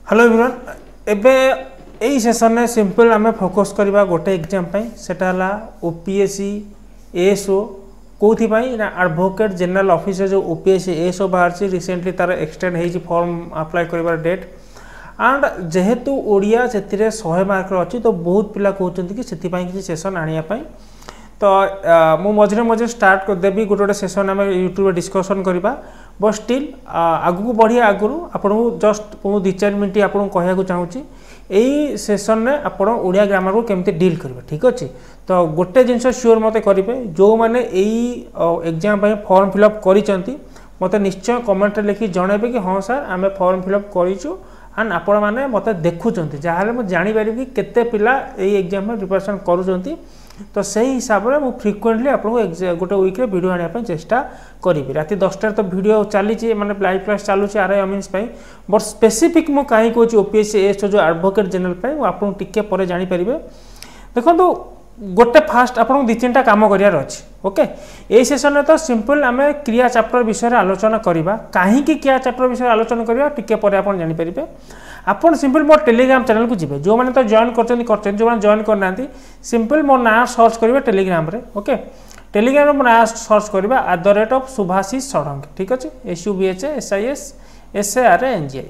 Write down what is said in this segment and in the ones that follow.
Hello everyone एबे एई session में simple आम फोकस करवा गोटे एग्जाम सेटा ओपीएससी एएसओ कौथि ना एडवोकेट जनरल ऑफिस जो ओपीएससी एएसओ बाहर रिसेंटली तार एक्सटेंड हो फॉर्म अप्लाई कर डेट एंड जेहेतु ओडिया से 100 मार्क अच्छी तो बहुत पिला कहते कि किसी सेशन आने तो मु मझे मझे स्टार्ट कर देवी गोटे गोटे सेशन आम यूट्यूब डिस्कसन करवा बट स्टिल आगू बढ़िया आगु आपको जस्ट मुझे 2-4 मिनट आपको कहना चाहूँगी यही सेसन में आप ओडिया ग्रामर को केमती डील करेंगे ठीक अच्छे तो गोटे जिनस श्योर मत करेंगे जो मैंने यही एग्जाम फॉर्म फिलअप कर मत निश्चय कमेंट लिखि जनइबे कि हाँ सर आम फॉर्म फिलअप करूँ एंड आपण मैंने मत देखुं जहाँ मुझे जापर कि केते पिला यही एग्जाम में प्रिपरेशन करूँ तो सही हिसाब से मुझे फ्रिक्वेंटली आपको गोटे वीक वीडियो आने चेष्टा करी रात 10टार तो वीडियो चली माने लाइव क्लास चलुच आरआई अमीन्स बट स्पेसिफिक मुझे कहीं कौन ओपीएससी एएसओ जो एडवोकेट जनरल आपको टिके पर जानीपर देखो गोटे फास्ट आपको 2-3टा काम करार अच्छे ओके ये सेशन में तो सिंपल आम क्रिया चैप्टर विषय आलोचना करवा कहीं क्रिया चैप्टर विषय आलोचना करवा टिके पर आप जानीपर आपन सिंपल मोर टेलीग्राम चैनल को जीवे जो मैंने तो जॉइन कर जो मैंने जॉइन करना सिंपल मोर ना सर्च करेंगे टेलीग्राम रे ओके टेलीग्राम मो ना सर्च करवा @सुभाषिष षडंगी ठीक अच्छे SUBHSISSARANGI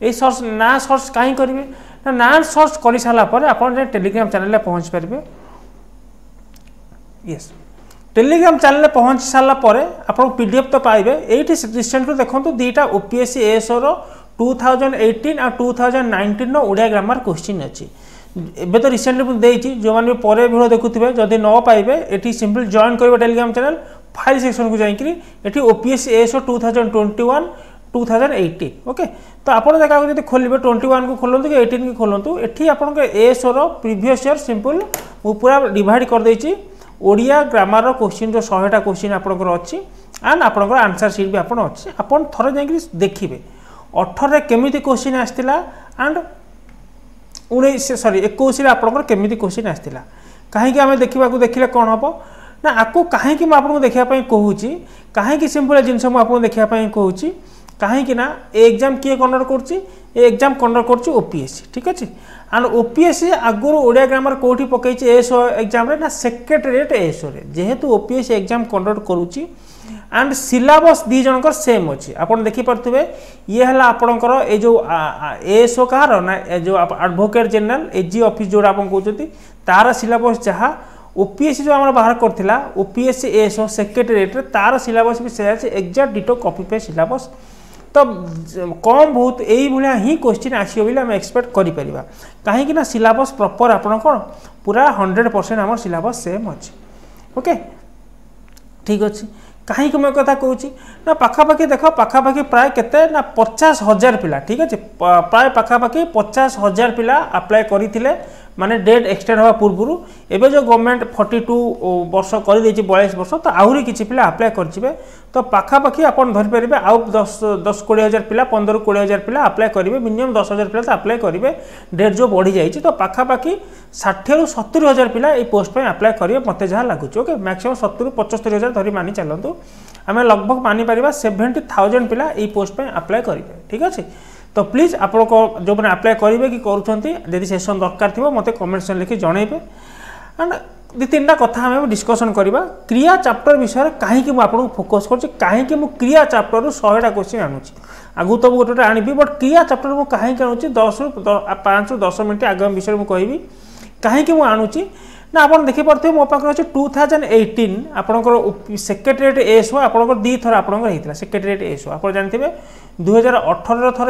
ये सर्च ना सर्च कहीं करेंगे ना सर्च कर सारापर आप टेलीग्राम चैनल पहुँच पारे यस टेलीग्राम चैनल पहुँच सारापर आप PDF तो पाइबे ये रिसेंटली देखो 2टा ओपीएससी एएसओ 2018 और 2019 ओडिया ग्रामर क्वेश्चन अच्छी एबे तो रिसेंटली मुझे देती जो मैंने पर वीडियो देखुए जदि न पाइबे ये सिंपल जॉइन करेंगे टेलीग्राम चैनल फाइल सेक्शन को जाकि ओपीएससी एएसओ 2021 2018 ओके तो आप जगह खोलेंगे 21 को खोलते कि 18 को खोलतु ये आप एएसओ प्रीवियस ईयर सिंपल मुझे पूरा डिवाइड कर देती ओडिया ग्रामर क्वेश्चन जो 100टा क्वेश्चन आपंकर अच्छी एंड आपंकर आंसर सीट भी आपन अच्छी आप थोड़े जाकि देखिए 18 केमिति क्वेश्चन आसला एंड 21 आपंकर केमिति क्वेश्चन आसला कहीं आम देखा देखिले कौन हम ना आपको कहीं मुझे देखापी कहूँ कहीं सिंपल जिनस मुझे देखापी कहूँ कहीं ना एग्जाम किए कंडक्ट कर एग्जाम कंडक्ट कर ओपीएससी ठीक अच्छे एंड ओपीएससी आगुरी ओडिया ग्रामर कौटी पकई एएसओ एग्जाम ना सेक्रेटेरिएट एएसओ जेहेतु ओपीएससी एग्जाम कंडक्ट करुच्ची एंड सिलेबस दी जनकर सेम अच्छी आपड़ देखिपे ये है आपंकर ये जो एएसओ कहार ना जो एडवोकेट जनरल एजी ऑफिस जोड़ा आप कहते तार सिलेबस जहाँ ओपीएससी जो आम बाहर करथिला ओपीएससी एएसओ सेक्रेटेरिएट तार सिलेबस भी से exact ditto copy paste syllabus तो कम बहुत यही भाया ही क्वेश्चन आसो बोली आम एक्सपेक्ट करें कहीं सिलेबस प्रॉपर आप कौन पूरा 100% आम सिलेबस सेम अच्छे ओके ठीक अच्छे कहीं मैं कथा कहूँ ना पाखापाखि देख पाखापाखि प्राय केते ना 50,000 पिला ठीक अच्छे प्राय पाखापाखि 50,000 पिला अप्लाई करते माने डेट एक्सटेंड हवा पूर्व एवं जो गवर्नमेंट 42 वर्ष कर 42 वर्ष तो आहरी किसी पिला अप्लाई करेंगे तो पाखापाखि आप धरीपर आउ 10-20 हजार पिला 15-20 पिला अप्लाई करेंगे मिनिमम 10,000 पिला तो अप्लाई करेंगे डेट जो बढ़ी जाइए तो पाखापाखि 60-70 हजार पिला ये पोस्ट पर अप्लाई करेंगे मत जहाँ लगुच ओके मैक्सिमम 70-75 हजार धरी मानि चलतु आम लगभग मानिपर 70,000 पिला ये पोस्ट पर अप्लाई करेंगे ठीक अच्छे तो प्लीज आप जो मैंने अप्लाई करेंगे कि करुँच सेशन दरकार थी मत कमेंट सेक्शन लिखि जनइबे एंड 2-3टा कथा आम डिस्कसन करवा क्रिया चैप्टर विषय कहीं मुझे फोकस कर कहीं क्रिया चैप्टर 100टा क्वेश्चन आणुची आगु तो गोटे आनी बट क्रिया चैप्टर मुझे कहीं आणुची 5-10 मिनट आगामी विषय मुझे कहबी कहीं मुझे आणुची ना आप देखिपे मो पाखे अच्छे 2018 आपंकर सेक्रेटेरिएट एएसओ आपंकर 2 थर आपंकर सेक्रेटेरिएट एएसओ आप जानते 2018 थर होता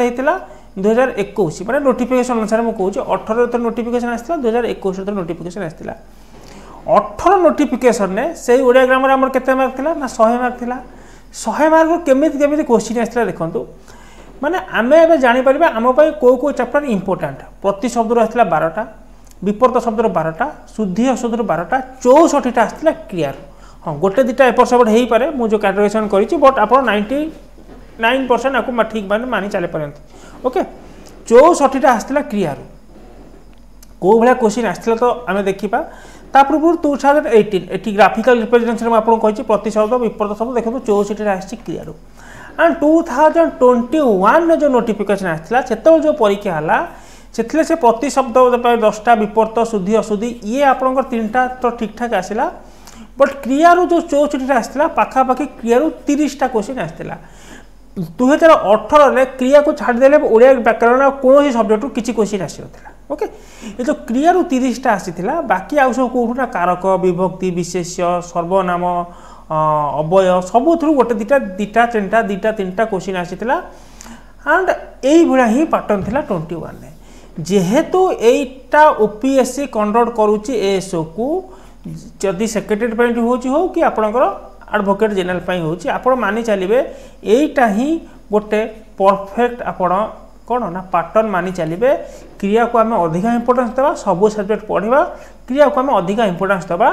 2021 मैंने नोटिफिकेशन अनुसार मुझे कहूँ 18 थर नोटिफिकेशन आसला 2021 थर नोटिफिकेशन आसला 18 नोटिफिकेशन ने से ओडिया ग्रामर आमर केते मार्क थिला ना 100 मार्क थिला 100 मार्क केमिति क्वेश्चन आसला देखंतु माने आमे एबे जानि परिबा आम पई को चैप्टर इंपोर्टेंट प्रति शब्द आसला 12टा विपर्त शब्द 12टा शुद्धि अशुद्धि 12टा 64टा आसला क्लियर हाँ गोटे 2टा एपट सेपट हो पारे मुझे जो कैटेगराइजेशन करी बट आप 99% आपको ठीक मानि चले पारती ओके 64टा आसला क्लियर कौ भाया क्वेश्चन आसला तो आम देखा ता पूर्व 2018 ग्राफिकल रिप्रेजेंटेशन आपको कही प्रति शब्द विपर्त शब्द देखो 64 आसी क्लियर एंड 2021 जो नोटिफिकेशन आसला से जो परीक्षा है से प्रति शब्द 10टा विपर्त शुद्धि अशुद्धि ये आपंकर 3टा तो ठीक ठाक आसला बट क्रियारू जो 64 आसला पाखापाखि क्रियारू 30टा क्वेश्चन आसला 2018 क्रिया को छाड़देले ओडिया व्याकरण कौन सब्जेक्ट किसी क्वेश्चन आसी ना ओके ये जो क्रियारू 30टा आसीला बाकी आउ सब कौटना कारक विभक्ति विशेष्य सर्वनाम अवय सबुठ गोटे दुटा तीनटा क्वेश्चन आसीला एंड यही भाया ही पैटर्न थिला 21 जेहेतु एटा ओपीएससी कंडक्ट करुच्ची एएसओ को जदि सेक्रेटरी हो कि आपणकर एडवोकेट जनरल होची आपण मानि चलिए एटा ही गोटे परफेक्ट आपण कौन ना पैटर्न मानि चलिए क्रिया को आम अधिका इंपोर्टेंस देवा सबू सब्जेक्ट पढ़ा क्रिया को आम अधिका इंपोर्टेंस देवा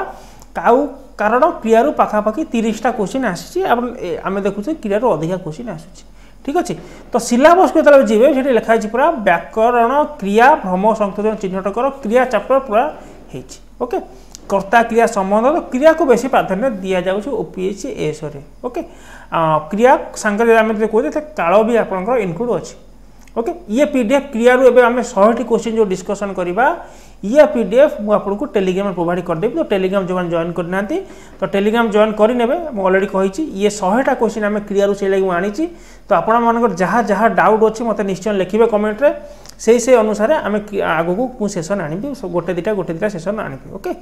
कारण क्रियारू पाखापाखि 30टा क्वेश्चन आसी आम देखुचे क्रियारू अधिका क्वेश्चन आसूँ ठीक अच्छे तो सिलेबस को जो जी से लिखाई पूरा व्याकरण क्रिया भ्रम संशोधन चिन्हट कर क्रिया चैप्टर पूरा ओके कर्ता क्रिया संबंध तो क्रिया को बेसी प्राधान्य दि जाऊँ ओपीएससी एएसओ रे ओके क्रिया सांगे आम कहते काल भी आपंकर इनक्लूड अच्छे ओके ये पीडीएफ क्रियारू एवं आम 100टी क्वेश्चन जो डिस्कसन करवा ये पीडीएफ मुझे टेलीग्राम प्रोवाइड करदेवी तो टेलीग्राम जो जॉइन करना तो टेलीग्राम जॉइन करेंगे मुझे अलरेडी कही ये 100टा क्वेश्चन आम क्रियारू से लगे आनी तो आपण जहाँ जहाँ डाउट अच्छे मत निश्चय लिखे कमेंट्रे से अनुसार आम आगू को सेसन आनी गोटे दुटा सेसन आनी ओके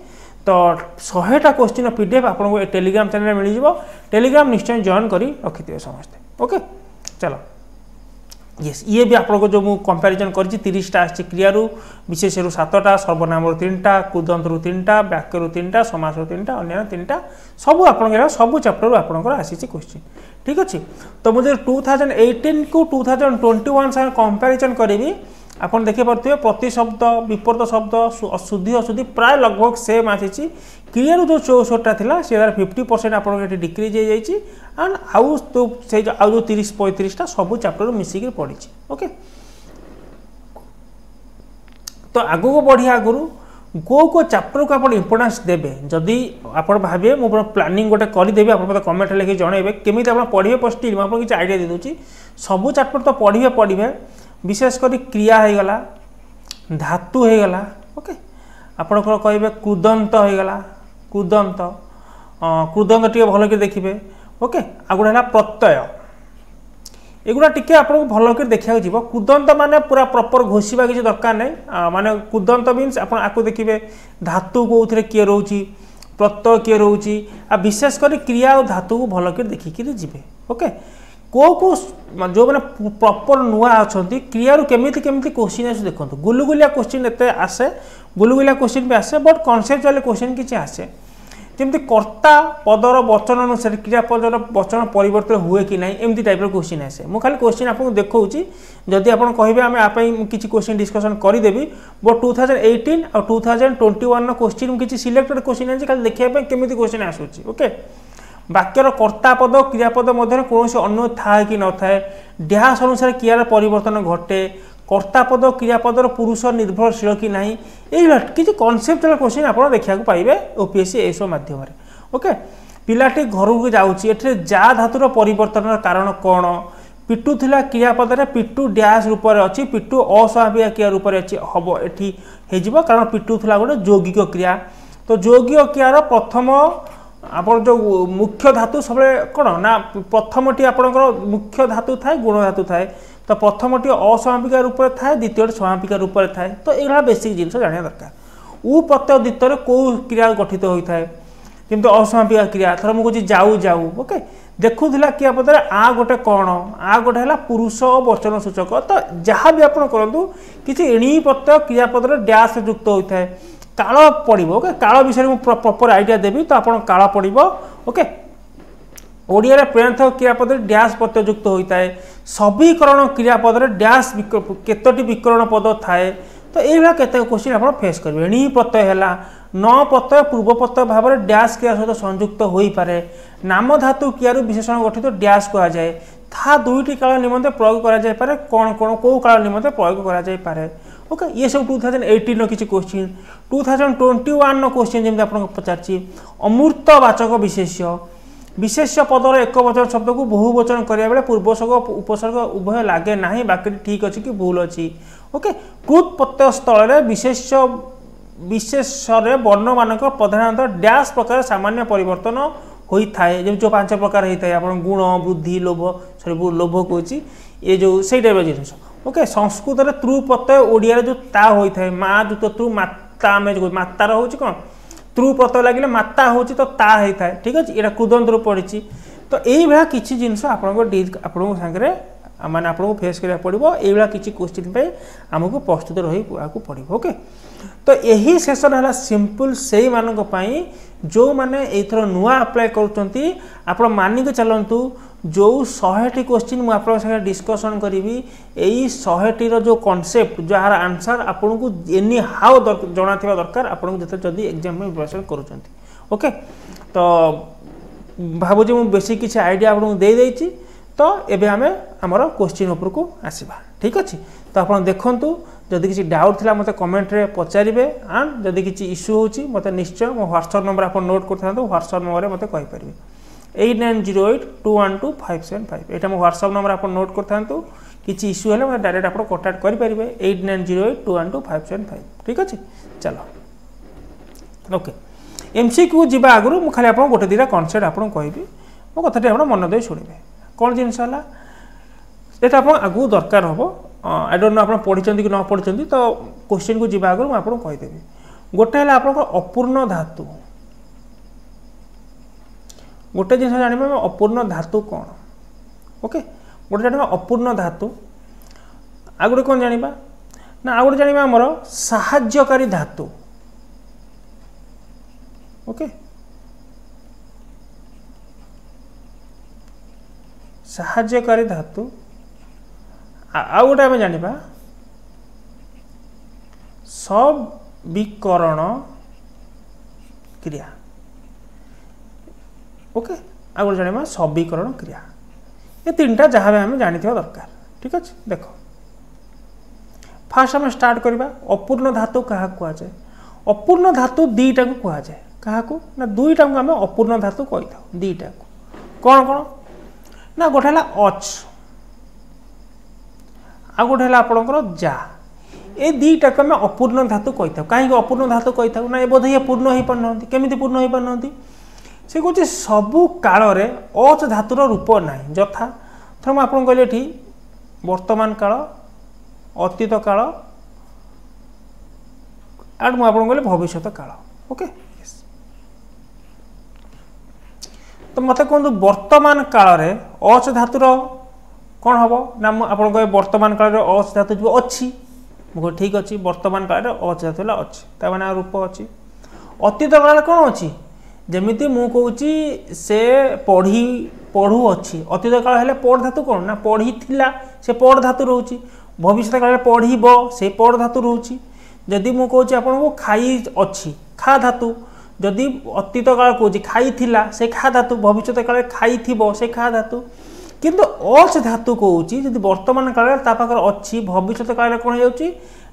तो 100टा क्वेश्चन पीडीएफ आपको टेलीग्राम चैनल मिल जाव टेलीग्राम निश्चय जॉइन कर रखिथे समस्ते ओके चलो यस ये भी आपको जो मुझे कंपैरिजन कर 30टा आसी क्रियारू विशेषरू 7टा सर्वनाम 3टा कुदंतरू 3टा वाक्यरू 3टा समासरू 3टा अन्य 3टा सबू आप सबू चैप्टर आपंकर आसी क्वेश्चन ठीक अच्छे तो मुझे 2018 को 2021 साथ कंपैरिजन करी आप देखिए पारे प्रति शब्द विपर्त शब्द अशुद्धि अशुद्धि प्राय लगभग सेम आसी क्रियारू जो 64टा था से 50% आप डिक्रीज हो जाए एंड आउ तो से आउ जो 30-35टा सबू चैप्टर मिसिक पड़ी ओके तो आगू को बढ़िया आगु को चैप्टर को आप इंपोर्टेंस देवे जदि आप भावे मुझे प्लानिंग गोटे करदेवी आप कमेंट लिखिए जनइबे केमी आप पढ़े पोस्टिल मुझे किसी आइडिया दे दूसरी सबू चैप्टर तो पढ़े विशेषकर क्रिया हो गला धातु हो गला ओके आपंकर कहे कुदंत हो गला कुदंत कुदंत टी भल कर देखिए ओके आगुड़ा है प्रत्यय एगुड़ा टी आप भल कर देखा जीव कुदंत माने पूरा प्रॉपर घोषिबा किसी दरकार नहीं माने कुदंत मीन्स आप देखिए धातु कौन किए रोची प्रत्यय किए रोची आ विशेषकर क्रिया और धातु को भल कर देखिक जी ओके को जो मैंने प्रॉपर नुआ अच्छा क्रिया केमी क्वेश्चन आस देखो गुलुगुलिया क्वेश्चन एत आसे गुलुगुलिया क्वेश्चन भी आसे बट कनसेप्चुअल क्वेश्चन किसी आसे जमी कर्ता पदर वचन अनुसार क्रियापदर वचन परिवर्तन हुए कि ना एमती टाइप क्वेश्चन आसे मुझे खाली क्वेश्चन आपको देखा जदि आप कहे आम आप किसी क्वेश्चन डिस्कसन करदेवी बट 2018 और 2021 क्वेश्चन किसी सिलेक्टेड क्वेश्चन आए खाली देखा केमी क्वेश्चन आसूँ ओके वाक्यर कर्ता पद क्रियापद मध्य कौन अन्य थाए कि न थाए डैश अनुसार क्रियार परिवर्तन घटे कर्तापद क्रियापदर पुरुष निर्भरशील कि ना ये किसी कनसेप्चुअल क्वेश्चन आप देखा पाइबे ओपीएससी एएसओ माध्यम ओके पिलाटी घर को जाऊँगी जा धातुर परिवर्तन कारण कौन पिटू थिला क्रियापदरे पिटू डैश रूप में अच्छी पिटू अस्वाभाविक क्रिया रूप में अच्छी हम ये कारण पिटू थिला गोटे यौगिक क्रिया तो यौगिक क्रियार प्रथम आप जो मुख्य धातु सब कौन ना प्रथमटी आपंकर मुख्य धातु थाए गुण धातु थाए तो प्रथमटी अस्वाभाविक रूप में थाए द्वितीय स्वाभाविक रूप में थाए तो ये बेसिक जिन जाना दरकार उ प्रत्यय द्वितीय कौ क्रिया गठित होता है किंतु अस्वाभाविक क्रिया थर मुझे जाऊ जाऊ ओके देखुला क्रियापदरे आ गोटे कौन आ गोटे है पुरुष वचन सूचक तो जहाँ भी आप करूँ किसी एणी प्रत्यय क्रियापदरे डैश युक्त होता है काल पड़ो ओके काल विषय में प्रॉपर आइडिया देवी तो आप काल पड़ो ओके ओडिया प्रयंथ क्रियापद डैश प्रत्ययुक्त होता है सबीकरण क्रियापद डैश केतोटी विकरण पद थाए तो ये केते क्वेश्चन आप फेस करेंगे एणी प्रत्यय है न प्रत्यय पूर्व प्रत्यय भाव में डैश क्रिया सहित संयुक्त हो पारे नाम धातु क्रियारू विशेषण गठित डैश कह जाए था दुईटी काल निमंते प्रयोग करा कौन कौन कौ काल निमंते प्रयोग करा ओके ये सब 2018 किसी क्वेश्चन 2021 क्वेश्चन जमी आप पचार अमूर्तवाचक विशेष्य विशेष्य पदर एक वचन शब्द को बहुवचन करिया बेले पूर्वसर्ग उपसर्ग उभय लागे नाही बाकी ठीक अछि कि भूल अछि ओके कृत प्रत्यय स्थल रे विशेष्य वर्ण मानक प्रधानतः डैश प्रकार सामान्य परिवर्तन होई थाए जो 5 प्रकार होई थाए आपण गुण बुद्धि लोभ सॉरी लोभ कोची ये जो सेई टाइप जिनिस ओके संस्कृत रे त्रु प्रत्यय ओडिया रे जो ता होई थाए मा जुत त्रु माता में जो माता रो होची कोन त्रु प्रत्यय लागिले माता होची तो ता होई थाए ठीक अछि एटा कृदंत रो पडिची तो एई भा किछि जिनिस आपनको संगे माने आपको फेस करिया पड़िबो एई भा किछि क्वेश्चन पे हमको प्रस्तुत रही आकु पड़िबो ओके तो यही सेशन है सिंपल से मानक पई जो माने एथर नुआ अप्लाई करूचंती आपण मानिक चलंतु जो 100 टी क्वेश्चन मु आपन संगे डिस्कशन करिवि एई 100 टी रो जो कांसेप्ट जहार आंसर आपन को एनी हाउ जणा थिबा दरकार आपन को जति जदी एग्जाम में प्रिपरेशन करूचंती ओके तो भाबो जे मु बेसी किछि आईडिया आपन को दे देछि तो एबे हमें हमर क्वेश्चन ऊपर को आसीबा ठीक अछि तो आपन देखंतु जदि किसी डाउट थिला मते कमेंट रे पचारिबे एंड जदि किसी इश्यू होची मते निश्चय मो व्हाट्सएप नंबर आपन नोट करथांतो व्हाट्सएप नंबर रे मते कहि परिबे 8908212575 एटा मो व्हाट्सएप नंबर आपन नोट करथांतो किसी इश्यू हेले मते डायरेक्ट आपन कांटेक्ट करि परिबे 8908212575 ठीक अछि चलो ओके एमसीक्यू जिबा आगुरु मु खाली आपन गोटे दिरा कांसेप्ट आपन कहबी मो कथाटी आपन मन दे सुनिबे कोन जिंस हला एटा आपन आगु दरकार हबो आई डोंट नो आप पढ़ी कि न पढ़ी तो क्वेश्चन को जीवा आगे मुझे कहीदेवी गोटे है आप अपूर्ण धातु गोटे जिन जानवे अपूर्ण धातु कौन ओके गोटे जानवा अपूर्ण धातु आ गए कौन जाना ना आ गए जाना आमर साहाय्यकारी धातु ओके साहाय्यकारी धातु आउ गोटे आम जाना सविकरण क्रिया ओके आउ गोटे जाना सविकरण क्रिया ये तीन टा जहाँ आम जानी दरकार ठीक अच्छे देख फास्ट आम स्टार्ट करवा अपूर्ण धातु क्या कहुए अपूर्ण धातु दुईटा को कहुए क्या ना दुईटा को आम अपूर्ण धातु कही था दुईटा को कौन कौन ना गोटे है अच आ गोटे है आपंकर जा ए दुईटा को आम अपूर्ण धातु कही था कहीं अपूर्ण धातु कही था ना बोध ये पूर्ण हो पार ना केमी पूर्ण हो पार ना से कहे सबु काल अच धातुर रूप ना यथा थर मुझे आपको कहली ये वर्तमान काल अतीत काल एंड मुझे आपको कहली भविष्यत काल ओके तो मत कहूँ वर्तमान काल अच धातुर कौन हम ना आपको कहे वर्तमान काल अच धातु जो अच्छी मुझे ठीक अच्छी वर्तमान काल अच धातु अच्छी मैंने रूप अच्छी अतीत काल कौन अच्छी जमीती मु कहूँ से पढ़ी पढ़ू अच्छी अतीत काल हेले पढ़ धातु कौन ना पढ़ी थिला से पढ़ धातु रोची भविष्य काल पढ़ब से पढ़ धातु रोची जदि मु कहूँ आपको खाई अच्छी खा धातु जदि अतीत काल कौच खाई थिला से खा धातु भविष्य काल खाई थिबो से खा धातु किंतु अच धातु कौच जदि वर्तमान काल पाखे अच्छी भविष्य काल कौन हो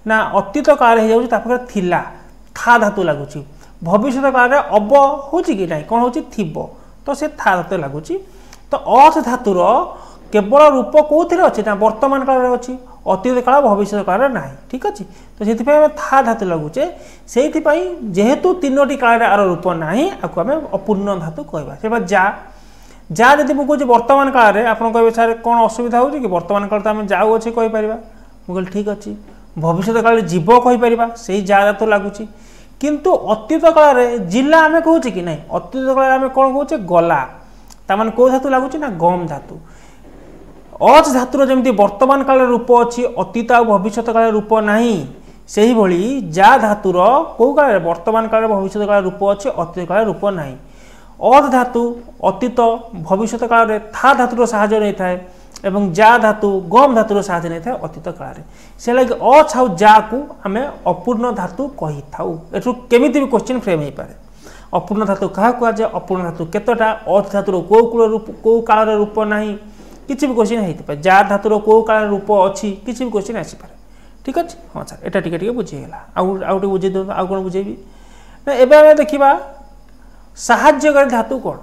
ना अतीत काल हो थिला था धातु लगुच भविष्य काल अब हो कि ना कौन हो तो से था धातु लगुच तो अच धातुर केवल रूप कौन अच्छी ना वर्तमान काल अच्छी अतीत काल भविष्य काल ना ठीक अच्छे तो से था धातु लगुचे से जेहेतु तीनो काल आर रूप ना आपको आम अपूर्ण धातु कहवा जा जा जब मुझे वर्तमान काल में आप कहे सारे कौन असुविधा हो कि वर्तमान काल तो आम जाऊ अच्छे कहीपर मुझे ठीक अच्छे भविष्य काल जीव कहीपर से जा धातु लगुच किंतु अतीत काल में जिला आम कहे कि ना अतीत काल आम कौन कहे गला तार कौ धातु लगुच ना गम धातु अच धातुर जमी वर्तमान काल रूप अच्छी अतीत आ भविष्य काल रूप ना से भली जा धातुर कौ काल वर्तमान काल भविष्य काल रूप अच्छे अतीत काल रूप ना अच धातु अतीत भविष्य काल में था धातुर साहाय्य नहीं थाए एवं जा धातु गम धातुर साहाय्य नहीं थाए अतीत काल में से लगे अच आउ जा को आम अपूर्ण धातु कही था एठू केमिति भी क्वेश्चन फ्रेम हो पाए अपूर्ण धातु क्या कहुए अपूर्ण धातु केतटा अच धातुर कौ कूल रूप कौ काल रूप ना किसी भी क्वेश्चन होता है जा धातुर कौ काल रूप अच्छी किसी भी क्वेश्चन आसीपारे ठीक अच्छे हाँ सर एटा टिके बुझीगला आउ बुझे दिखाँ आउ कौन बुझेबी ना एवं देखा साहाय्यकारी धातु कौन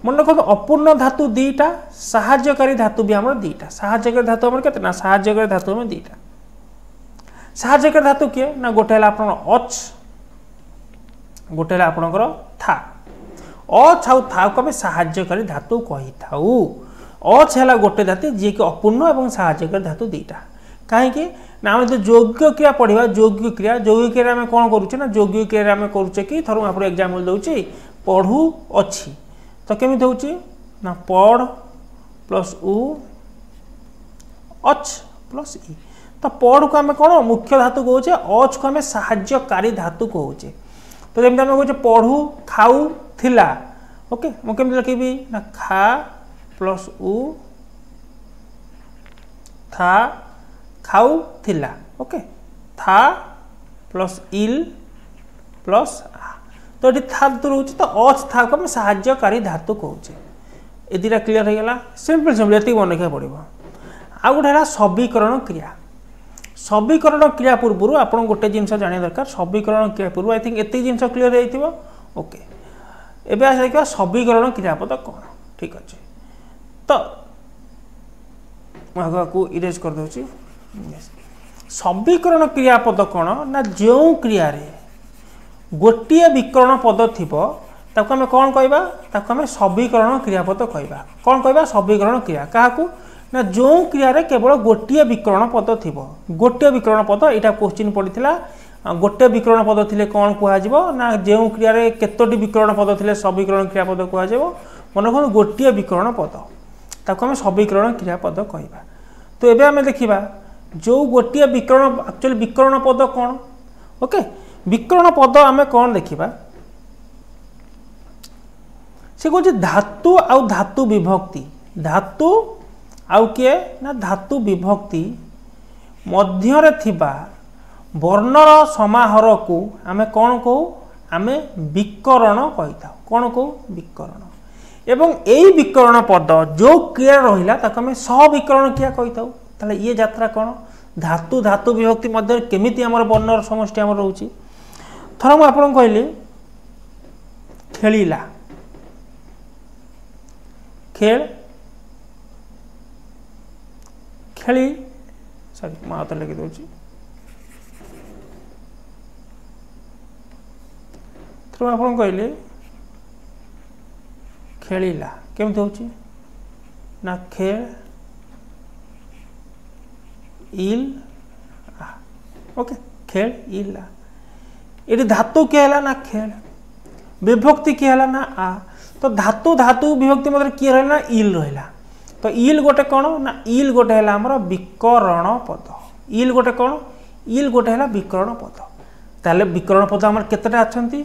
मन रखो अपूर्ण धातु दीटा साहाय्यकारी धातु भी आम दीटा साहाय्यकारी धातु आम के साहाय्यकारी धातु आम दीटा साहाय्यकारी धातु किए ना गोटे है अच गोटे है आपणकर था अच आउ था को आम साहाय्यकारी धातु कही था अच है गोटे धातु जी कि अपूर्ण और साहाय्यकारी धातु दीटा कहीं ना आम जो योग्य क्रिया पढ़ा योग्य क्रिया आम कौन करुचे ना योग्य क्रिया आम करुचे कि थर आप एग्जाम्पल दूसरी पढ़ू अच्छी तो केमी होची ना पढ़ प्लस उ अच प्लस इ तो पढ़ को आम कौन मुख्य धातु कहे अच को आम साहाय्यकारी धातु कहे तो जमी आम कहे पढ़ू खाऊ थिला ओके मुझे लिखी ना खा प्लस उ था खाऊ थिला ओके था प्लस इल प्लस आ तो ये धातु रोचे तो अच था को साहाय्यकारी धातु कहे ये दुटा क्लीयर हो गला सिंपल सिंपल ये मन रखा पड़ो आउ गोटे है सबीकरण क्रिया सबीकरण क्रिया पूर्व आप गोटे जिनस जाना दरकार सबीकरण क्रिया पूर्व आई थिंक एत जिन क्लीयर हो ओके एबे आस देखा सबीकरण क्रियापद कौन ठीक अच्छे तो को इरेज कर दूसरी सबीकरण क्रियापद कौन ना जो क्रिया गोटे विकरण पद थी ताको आम कौन कहवा आम सबीकरण क्रियापद कहवा कौन कहवा सबीकरण क्रिया क्या ना जो क्रिया केवल गोटे विकरण पद थी गोटे विकरण पद यहाँ क्वेश्चन पड़ा गोटे विकरण पद थे कौन कह ना जो क्रिया केतोटी विकरण पद थे सबीकरण क्रियापद कह मन रखो गोटे विकरण पद ताको आम सबीकरण क्रियापद कहवा तो ये आम देखा जो गोटे विकरण एक्चुअली विकरण पद कौन ओके विकरण पद आम कौन देखा से कहे धातु आउ धातु विभक्ति धातु आउ किए ना धातु विभक्ति मध्य थिबा वर्णर समाहार को आम कौन कहू आम विकरण कही था कौन कहू विकरण एवं यही विकरण पद जो क्रिया रहा आम सविकरण क्रिया कही था ताले ये यात्रा कौन धातु धातु विभक्ति मध्य केमिति आमर वर्णर समष्टि आमर रोची थर मुझे आपको कहली खेलिला खेल खेली सॉरी मैं आउट लिखि दूसरी थर मुझे आपको कहली खेलिला केमती होची ना खेल इल आ ओके खेल इल आ ये धातु किए है ना खेल विभक्ति किए है ना आ तो धातु धातु विभक्ति मतलब किए रहा ना इल रहा तो इल गोटे कौन ना इल गोटे है आमर विकरण पद इल गोटे कौन इल गोटे है विकरण पद ताले विकरण पद आमर केतेटा अछंती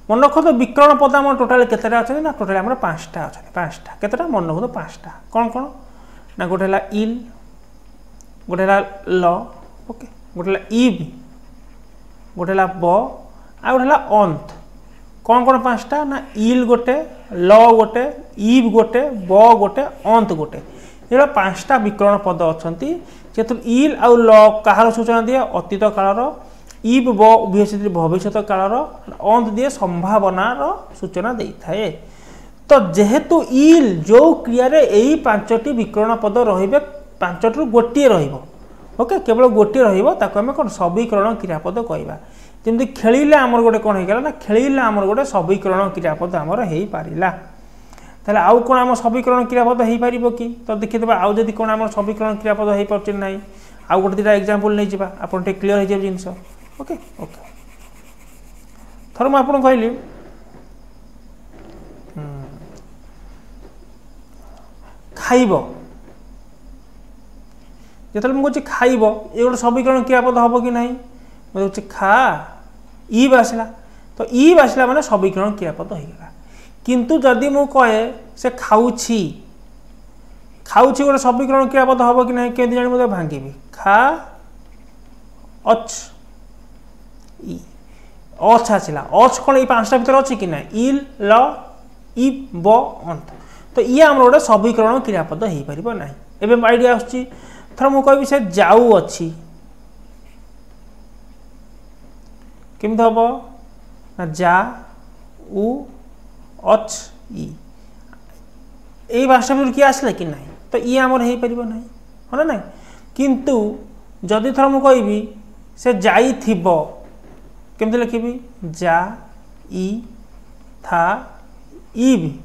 मन रखो तो विकरण पद आम टोटाल केतेटा अछंती ना टोटाल आमर 5टा अछंती 5टा केतेटा मन रखो तो 5टा कौन कौन ना गोटे है इल गोटे है ल ओके गोटे है इव गोटे है ब आ गोटे है अंत कौन कौन 5टा ना इल गोटे ल गोटे इव गोटे ब गोटे अंत गोटे ये 5टा विकरण पद अच्छी जेतु इल आउ ल कहार सूचना दिए अतीत कालर इव ब उभय भविष्यत कालर अंत दिए संभावनार सूचना दे थाए तो जेहेतु इल जो क्रिया यही 5टी विकरण पद रे 5टू गोटे ओके केवल गोटे रमें कौन सबीकरण क्रियापद कहवा जमी खेलिले आमर गोटे कौन होगा ना खेलिले आमर गोटे सबीकरण क्रियापद आमर हो पारा ताले आउ कौन आम सबीकरण क्रियापद हो पार कि तो देखिए आउ जदि कौन आम सबीकरण क्रियापद हो पार्टी ना आउ गोटे दुटा एग्जाम्पल नहीं जावा आप क्लीयर हो जाए जिनस ओके ओके थर मुझे आपको कहली खाइब जो मुझे खाइब ये गोटे सबीकरण क्रियापद हम कि नहीं मुझे खा ईब आसला तो ईब आसला माने सबीकरण क्रियापद होगा किंतु जदि मु कहे से खाऊछि खाऊछि गोटे सबीकरण क्रियापद हम कि नहीं केमती जानी मुझे भांगी खा अच इ अच आसला अच कौन ये 5टा भर अच्छी कि ना इल ल इ ब अंत तो ये आम गोटे सबीकरण क्रियापद हो पार ना एवं आइडिया आसुच्छी थर मु कहि से जाऊ अच्छी केमती हम ना जा उ अच इ यही 5टा भितर किए आसला कि ना तो ये आमर हो पार ना हाँ ना किंतु जदि थर मु कहि से जाई थिबो केमती लिखी जा इ था इब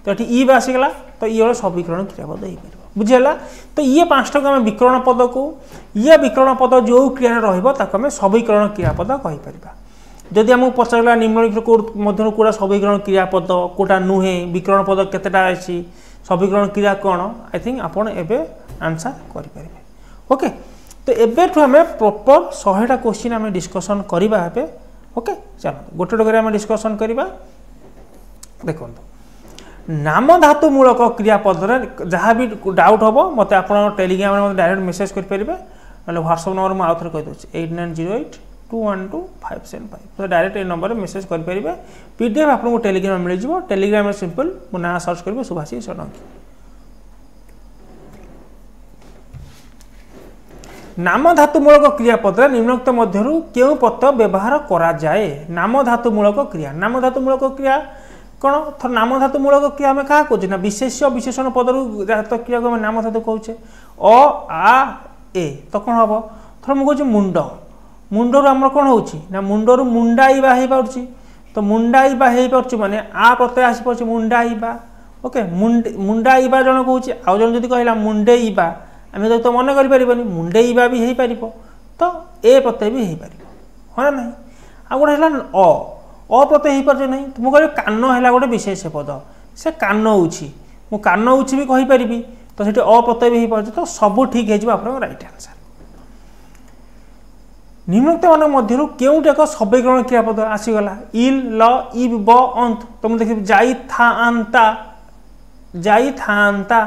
तो ये ईब आसीगला तो ये सविकरण क्रियापद हो पार बुझीगला तो ये 5टा को आम विकरण पद को ये विकरण पद जो क्रिया रही सविकरण क्रियापद कहीपर जदि आमको पचारा निम्नलिखित मध्य कौटा सविकरण क्रियापद कौटा नुहे विकरण पद केतेटा अच्छी सविकरण क्रिया कौन आई थिंक आपड़ एवं आंसर करें ओके तो एबेठू आम प्रॉपर 100टा क्वेश्चन आम डिस्कसन करवा ओके चलो गोटे गोटे आम डिस्कसन करवा देखो नाम धातु मूलक क्रियापद जहाँ भी डाउट हम मत आप टेलीग्राम में डायरेक्ट मेसेज करेंगे ना व्हाट्सएप नंबर मुझे आउे कहीदे 8908212575 तो डायरेक्ट ये नंबर मेसेज करेंगे पीडीएफ आपको टेलीग्राम मिल जाए टेलीग्राम में सिंपल मो ना सर्च करेंगे सुभाषिष षडंगी नाम धातुमूलक क्रियापद निम्नलिखित मध्यरु क्यों पद व्यवहार करा जाए नाम धातुमूलक क्रिया नाम धातुमूलक क्रिया कौन थर नाम धातुमूलक क्रिया आम क्या कहे ना विशेष्य विशेषण पदर क्रिया को नाम धातु कहे अ आ ए तो कौन हम थर मुझे मुंड मुंडर आम कौन हो मुंडर मुंडाइबा हो पार्टी तो मुंडाइबा हो पार्टी माने आ प्रत्यय आसी पार्टी मुंडाइबा ओके मुंडाइबा जन कौच आउ जन जब कहला मुंडेइबा आम तो मन करें मुंडेइबा भी हो पार तो ए प्रत्यय भी हो पार हाँ ना आ गोटे है अप्रत्यय हो पारे ना तो मुझे कान है गोटे विशेष पद से कान उची मु कान उची भी कहीपरि तो सीट अप्रत्यय भी हो पारे तो सब ठीक हो राइट आंसर निम्नलिखित मान मध्य केउट एक सविकरण क्रियापद आसीगला इल ल इब ब अंत तो मुझे देखिए जाई था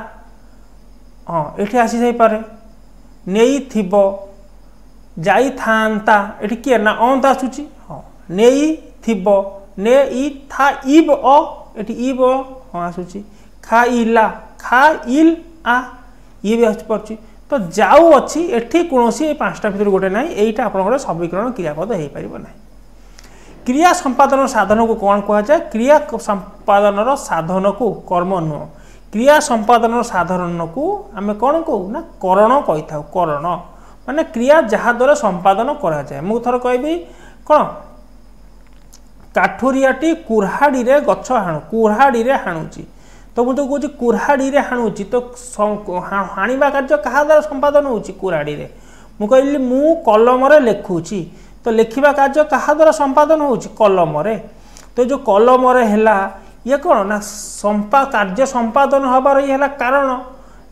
हाँ ये आसी जापे नहीं थी जाई था ये किए ना अंत आसूची हाँ नहीं थिबो ने इ था इब अ एटी इब हाँ आसूची खा इला खा इल आ ये भी आस पार्टी तो जाऊ अच्छी एठी कौन 5टा भर गोटे ना यहीटा आप सविकरण क्रियापद हो पार ना क्रिया संपादन साधन को कौन कहुए क्रिया संपादन साधन को कर्म नुह क्रिया संपादन साधन को आम कौन कहू ना करण कही था करण माने क्रिया जहाँ द्वारा संपादन करा जाए मु थर कहि कौन काठुरियाटी कुर्हाड़ी रे गछ हाणु कुर्हाड़ी रे हाणुची तो मुझे कौन कुर्हाड़ी रे हाणुची तो हाणिबा कार्य क्या द्वारा संपादन होची कुर्हाड़ी रे मु कहली मु कलम रे लिखुची तो लिखिबा कार्य क्या द्वारा संपादन होची कलम रे तो जो कलम रे हैला ये कौन ना कार्य संपादन हबार ये कारण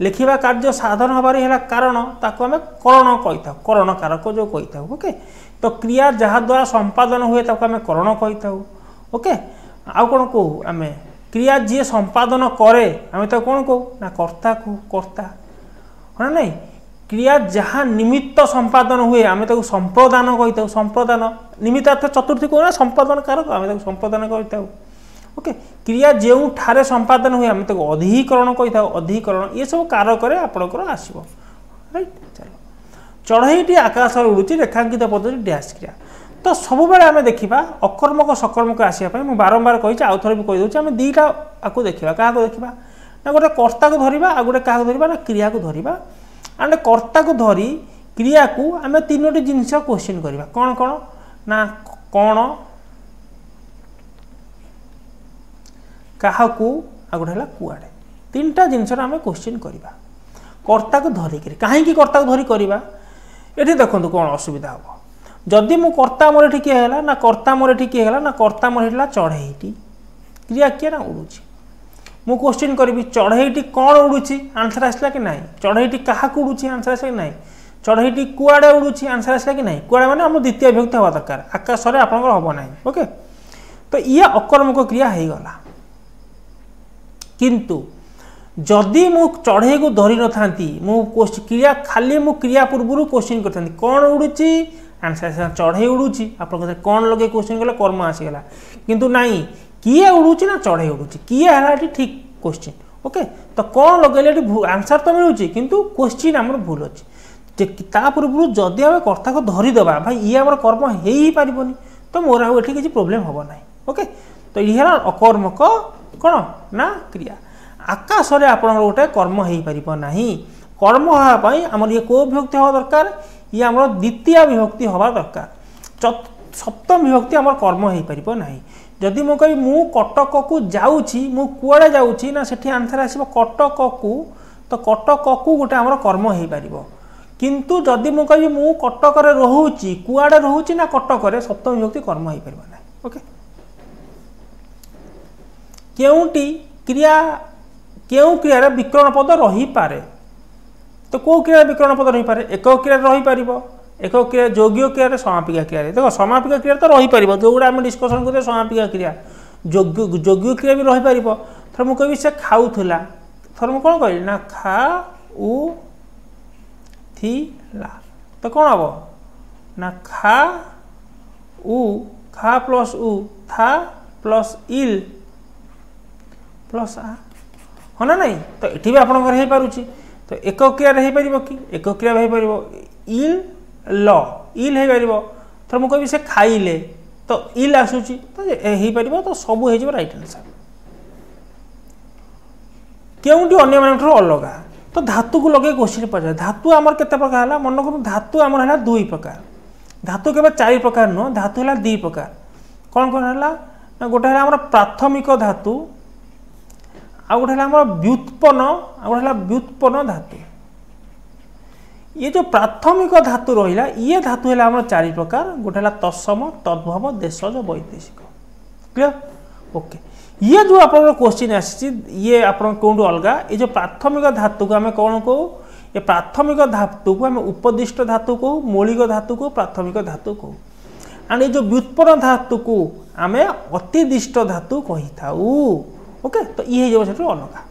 लिखिबा कार्य साधन हबार ये कारण ताको आम करण कही था करण कारक जो कही था ओके तो क्रिया जहाँ द्वारा संपादन हुए ताको आम करण कही था ओके आउ कौन कहू आम क्रिया जी संपादन करे आम तो कौन कहू ना कर्ता कहू कर्ता हाँ नहीं क्रिया जहाँ निमित्त संपादन हुए आम तो संप्रदान कही था संप्रदान निमित्त अर्थ चतुर्थी कहू ना संपादन कारक आम तो संप्रदान कही था ओके क्रिया जो ठारे संपादन हुए आम तो अधिकरण कही था अधिकरण ये सब कारक आपणकर आसो राइट चलो चढ़ईटी आकाश उड़ूची रेखांकित पद डैश क्रिया तो सब बेले आम देखा अकर्मक सकर्मक आसापी मुझे बारंबार कही आउ थे भी कहीदे आम दुईटा आपको देखा क्या देखा ना गोटे कर्ता को धरवा आ गोटे क्या धरवा ना क्रिया को धरवा एंड कर्ता को धरी क्रिया को आम 3टी जिनस क्वेश्चन करवा कौन कौन ना कौन क्या आ गोटे है कुआड़े 3टा जिनस आम क्वेश्चन करवा कर्ता को धरिक कहीं कर्ता को धरी करवा ये देखो कौन असुविधा हम जदि मु कर्ता मोर एटी किए है ना कर्ता मोर एटी किए है ना कर्ता मोर है चढ़ईटी क्रिया किए ना उड़ूची मु क्वेश्चन करी चढ़ईटी कौन उड़ूची आंसर आसला कि ना चढ़ईटी क्या उड़ूची आंसर आसला कि ना चढ़ईटी कुआड़े उड़ूची आंसर आसला कि ना कुआड़े मैंने आम द्वितीय विभक्ति हवा दरकार आकाश में आपंकर हम ना ओके तो ये अकर्मक क्रिया हो गला किंतु जदि मु चढ़ई को धरी न था क्रिया खाली मु क्रिया पूर्व क्वेश्चन कर कौन उड़ूची आंसर चढ़ई उड़ूची आप कौन लगे क्वेश्चन कले कर्म आसीगला किंतु नाई किए उड़ूची ना चढ़ई उड़ूची किए है ठीक क्वेश्चन ओके तो कौन लगे आंसर तो मिलूँ किंतु क्वेश्चन आम भूल अच्छे पूर्व जदि आम कर्ता को धरीदे भाई ये आम कर्म हो ही पारबनी तो मोर आठ किसी प्रोब्लेम हम ना ओके तो ये अकर्मक कौन ना क्रिया आकाश रे आपण गोटे कर्म हो पार ना कर्म हाँपाई आमर ये कौ विभक्ति हवा दरकार ये आम द्वितीय विभक्ति हवा दरकार सप्तम विभक्ति आम कर्म हो पार ना जदि मु कहि मु कटक को जाऊँगी मु कुआड़े जाऊँगी ना सेठी आंसर आसो कटक को तो कटक को गोटे आम कर्म हो पार किंतु जदि मु कहि मु कटक रोची कुआड़े रोची ना कटक सप्तम विभक्ति कर्म हो पार ना ओके केउटी क्रिया केउ क्रियार विकरण पद रही पारे तो कौ क्रिया विकरण पद रही पारे एक क्रिया रही पार एक क्रिया जोग्य क्रिया समापिका क्रिया देखो समापिका क्रिया तो रही पार जो गुड़ा आम डिस्कसन करते समापिका क्रिया जोग्य क्रिया भी रही पार थर मुझे कहि से खाऊला थर मुझे कौन कहली ना खा उ थिला तो कौन हम ना खा प्लस उ था प्लस इल प्लस आ हाँ ना नहीं तो ये भी आपंकर हो पारुची तो एक क्रिया हो पार कि एक क्रिया हो पार इल ल इल हो पार थर मुझे कहि से खाइले तो इल आसूची तो हो पार तो सब हो राइट आंसर केउटी अन्य मान अलग तो धातु को लगे क्वेश्चन पचार धातु आमर केते प्रकार है मन कर धातु आमर है दुई प्रकार धातु केवल 4 प्रकार नुह धातु है 2 प्रकार कौन कौन है ना गोटे है आमर प्राथमिक धातु आ गोटे है व्युत्पन्न आ गोटे है व्युत्पन्न धातु ये जो प्राथमिक धातु रहा ये धातु है आम 4 प्रकार गोटे है तत्सम तद्भव देशज वैदेशिक क्लियर ओके ये जो आप क्वेश्चन आसी ये आप कौटू अलग ये जो प्राथमिक धातु को आम कौन कहू ये प्राथमिक धातु को आम उपदिष्ट धातु कहू मौलिक धातु को प्राथमिक धातु कहू एंड ये जो व्युत्पन्न धातु को आम अतिदिष्ट धातु कही था ओके तो ये हो अलग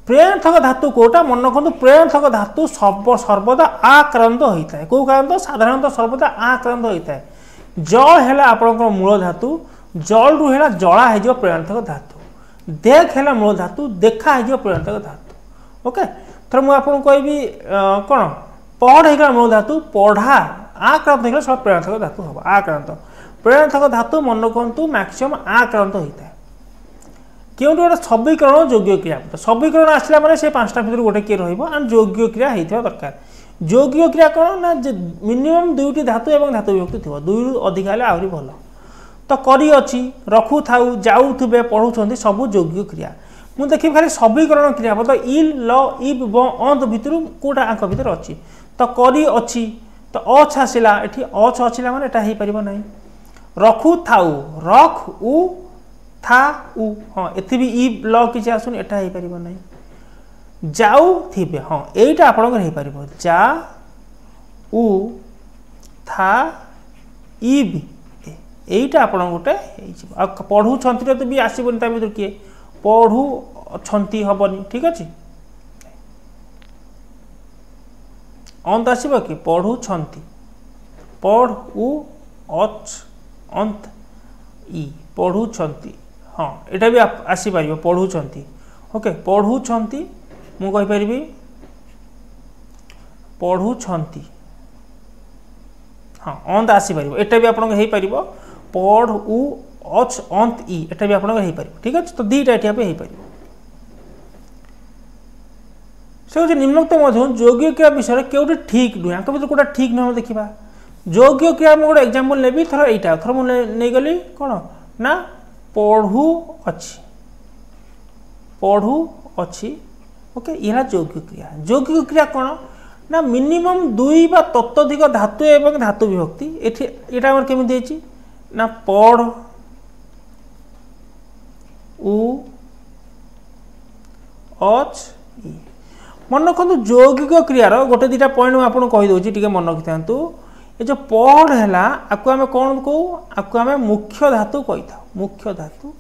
प्रेरणार्थक धातु कोटा मन रखु प्रेरणार्थक धातु सर्वदा आक्रांत होता है कौ क्रांत साधारणतः सर्वदा आक्रांत होता है जल है आपंकर मूल धातु जल रु है जला हो प्रेरणार्थक धातु देख है मूल धातु देखा हो प्रेरणार्थक धातु ओके थर मुझे कहि कौन पढ़ हो मूल धातु पढ़ा आक्रांत हो सब प्रेरणार्थक धातु हम आक्रांत प्रेरणार्थक धातु मन रखु मैक्सिमम आक्रांत होता है क्योंकि गोटे सबीकरण योग्य क्रिया सबीकरण आसला माने से 5टा भर गोटे किए रही योग्य क्रिया होता दरकार योग्य क्रिया कौन ना मिनिमम 2टी धातु एवं धातु विभक्ति थी 2 रु अधिक हेल्ले आहरी भल तो करी अच्छी रखु थाउ जाऊे पढ़ुं सब योग्य क्रिया मुझे देखिए खाली सबीकरण क्रिया मतलब इल ल इब ब अंत भितर कौटा आंक भितर अच्छी तो करी अच्छी तो अछ आसला ये अछ आसला मैंने यहाँ हो पार ना रखु थाउ रख उ था उ हाँ ये भी इ ल किसी आसुन एटा हो पार ना जाऊ थे हाँ यहीटा आपंकर हो जा उ था इब यहीटा आप गोटे पढ़ु तो भी आसबनी ता भर किए पढ़ु हेनी ठीक अच्छे अंत आसब कि पढ़ु पढ़ उ अच अंत इ पढ़ु हाँ यहाँ भी आसपार पढ़ु ओके पढ़ु मु कहीपरि पढ़ु हाँ अंत आसपार यहाँ भी आप पढ़ उ अच अंत इ यहाँ भी आप ठीक अच्छे तो 2टा ये हो पार से हूँ निम्नोक्त योग्य क्रिया विषय क्योंकि ठीक नुहे आंक भर कौटा ठीक नुहे देखा योग्य क्रिया मुझे गोटे एग्जांपल नेबी थर यहाँ थर मुझे नहीं गली कौन ना पढ़ु अच्छी ओके यह योग्य क्रिया कौन ना मिनिमम 2 बा ततोधिक धातु एवं धातु विभक्ति यहाँ केमी ना पढ़ उ अच मन रखु यौगिक क्रियार गोटे 2टा पॉइंट मुझे कहीदे मन रखि था ये जो पढ़ है आपको आम कौन कहू आपको आम मुख्य धातु कही था मुख्य धातु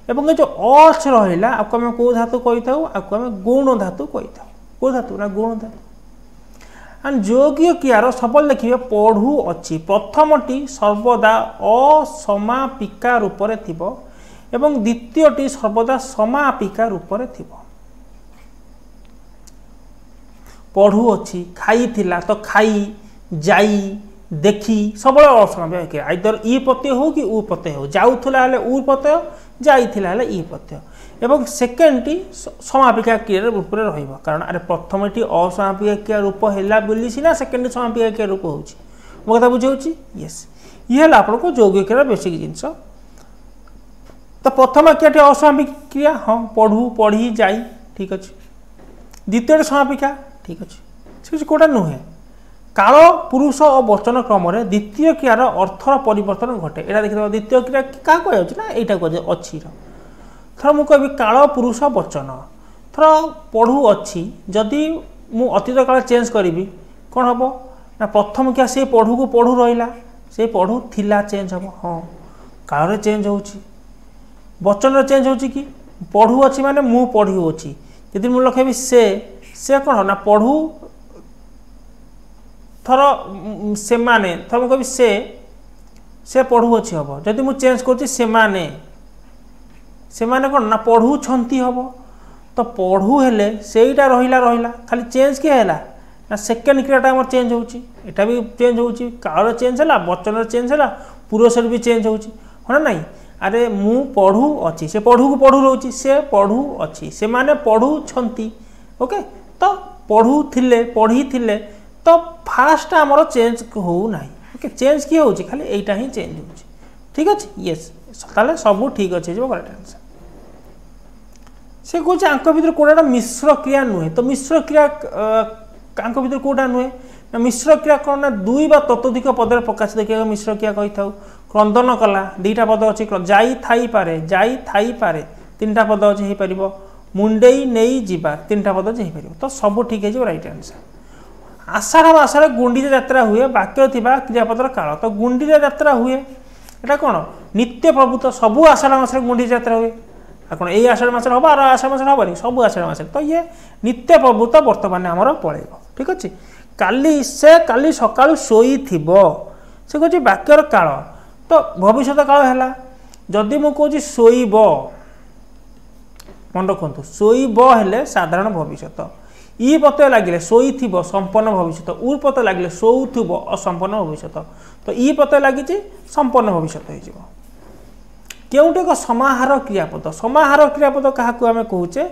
एवं ये जो अच रहा आपको आम कौ धातु कही था आपको आम गौण धातु कही था कौ धातु ना गौण धातु एंड यौगिक क्रियार सबल देखिए पढ़ु अच्छी प्रथमटी सर्वदा असमापिका रूप में थी एवं द्वितीयटी सर्वदा समापिका रूप में थी पढ़ु अच्छी खाई थिला तो खाई जाई देखी सब आइदर इ प्रत्यय हो कि उ प्रत्यय हो जाऊला उ प्रत्यय जाइथिला हेले ई प्रत्यय एवं सेकेंडटी समापिका क्रिया रूप में रहिबो कारण अरे प्रथमटी असमापिका क्रिया रूप हैला बोली सिना सेकेंडटी समापिका क्रिया रूप होउची मो कथा बुझौची यस ये हला आपन को यौगिक क्रिया बेसिक जिंस तो प्रथम क्रियाटी असमापिक क्रिया हाँ पढ़ू पढ़ी जाई ठीक अच्छे द्वितीय समापिका ठीक अच्छे से कौटा नुहे काल पुरुष और वचन क्रम द्वितीय क्रियार अर्थर परिवर्तन घटे यहाँ देखिए द्वितीय क्रिया क्या कह ना यहाँ कह अच्छी थर मु कह काल पुरुष वचन थर पढ़ू अच्छी जदि मु अतीत काल चेंज करी कौन हम ना प्रथम क्रिया से पढ़ू को पढ़ू रहा से पढ़ू थिला चेंज हम हाँ काल चेंज हो वचन चेंज हो कि पढ़ू अच्छी माने मु पढ़ू अच्छी यदि मु लखेबी से कौन ना पढ़ू थर से माने थर मु कहि से पढ़ू अच्छी हम जदि मु चेंज कर से माने कौन ना पढ़ू छंती हम तो पढ़ू हेले सेटा रहिला खाली चेंज किए हैला ना सेकेंड क्रियाटा हमर चेंज होची एटा भी चेंज होची काल चेंज हैला वचन चेंज हैला पुरुषर भी चेंज होची हो ना अरे मु पढ़ू अच्छी से पढ़ू को पढ़ू रोची से पढ़ू अच्छी से माने पढ़ू छंती ओके तो पढ़ू थिले पढ़ी थिले तो फास्ट आमर चेंज हो ना ओके चेंज किए होची खाली एटा ही चेंज होची ठीक अच्छे यस ताले सब ठीक अच्छे जो करेक्ट आंसर से कौन आंक भर कौटा मिश्र क्रिया नुहे तो मिश्र क्रिया आंक भर कौटा नुहे ना मिश्र क्रिया कौन ना दुई बा ततोधिक पदर प्रकाश देखिए मिश्र क्रिया कही था क्रंदन कला दीटा पद अच्छी जाई थाई पारे तीन टा पद अच्छे हो पार मुंडेई नहीं जीवा तीन टा पद अच्छे हो तो सब ठीक है राइट आंसर आषाढ़ मासरे गुंडीचा यात्रा हुए वाक्य थिबा क्रियापदर काल तो गुंडीचा यात्रा हुए एटा कौन नित्य प्रभुत्व सबू आषाढ़ मासरे गुंडीचा यात्रा हुए कौन यही आषाढ़ मास हम आर आषाढ़ मास हेनी सब आषाढ़ मास तो ये नित्य प्रभुत्व बर्तमान आमर पलैब ठीक अच्छे काली सका शोई से कह वाक्यर काल तो भविष्य काल है जदि मु कह शोब मन रखु शोब हेले साधारण भविष्य ई प्रत्यय लगे शोई संपन्न भविष्य उ प्रत्यय लगे शोथुब असंपन्न भविष्य तो ई प्रत्यय लगी संपन्न भविष्य हो केउटे एक समाहार क्रियापद क्या आम कहे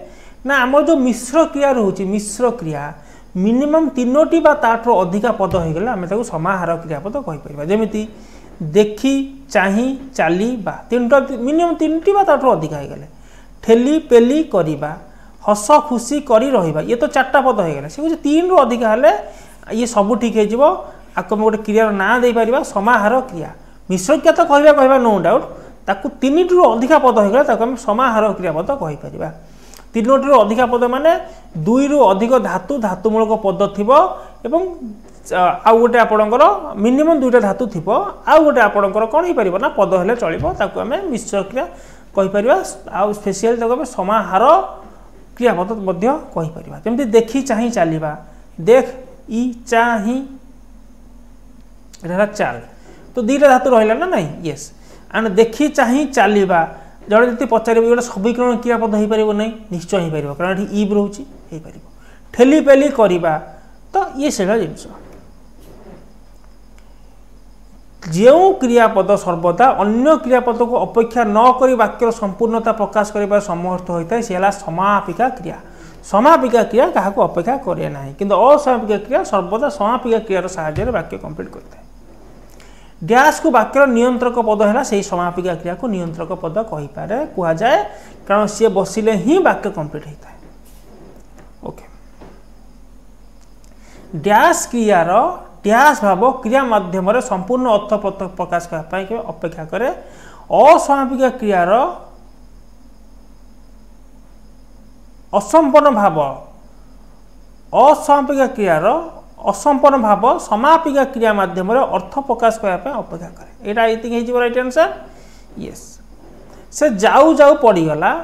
ना आम जो मिश्र क्रिया रोचे मिश्र क्रिया मिनिमम तीनोटी बा ताठो अधिका पद हो गले आम समाहार क्रियापद कहीपर जमी देखी चाही चली मिनिमम तीनोटी बा ताठो अधिका हो गले ठेली पेली करिबा हस खुशी करी रहिबा ये तो चार्टा पद हो गला से तीन रु अधिका हेले ये सब ठीक हो आपको गोटे क्रियार ना दे पारिबा समाहार क्रिया मिश्र क्रिया तो कहवा नो डाउट ताकू तीन रु अधिका पद हो गला आम समाहार क्रियापद कहीपर तीनोटी रु अधिका पद माने दुई रु अधिक धातु धातुमूलक पद थिबो एवं आउ गोटे आपणकर मिनिमम दुईटा धातु थी आउ गोटे आपणकर कौन हो पार ना पद हेले चलो ताकू आम मिश्र क्रिया कहीपर आउ स्पेशल ताको समाहार क्रियापद कहीपर जमी देखी चाही चलवा देख ई चाही चाल तो दुईटा धातु रहा ना नहीं येस एंड देखी चाही चलवा जड़े जी पचार गोटे सबीकरण क्रियापद हो पार नहीं निश्चय हो पार कारण ये ईब रोचे हो पार ठेली पेली करवा तो ये से जिनस जो क्रियापद सर्वदा अन्य क्रियापद को अपेक्षा न करी वाक्यर संपूर्णता प्रकाश कर समर्थ होता है सी है समापिका क्रिया समापिका क्रिया क्या अपेक्षा करे ना किंतु असमापिका क्रिया सर्वदा समापिका क्रियार साहाय्य वाक्य कंप्लीट करता है डैश को वाक्यर नियंत्रक पद है से समापिका क्रिया को नियंत्रक पद कहीपर कहुए कारण सी बसिले ही वाक्य कंप्लीट होता है ओके डैश क्रियार डैश भाव क्रिया माध्यम संपूर्ण अर्थ प्रकाश करने अपेक्षा करे असमापिका क्रियार असंपन्न भाव असमापिका क्रियार असंपन्न भाव समापिका क्रिया माध्यम अर्थ प्रकाश करने अपेक्षा करे यहाँ ये राइट आंसर यस से जाऊ जाऊ पड़गला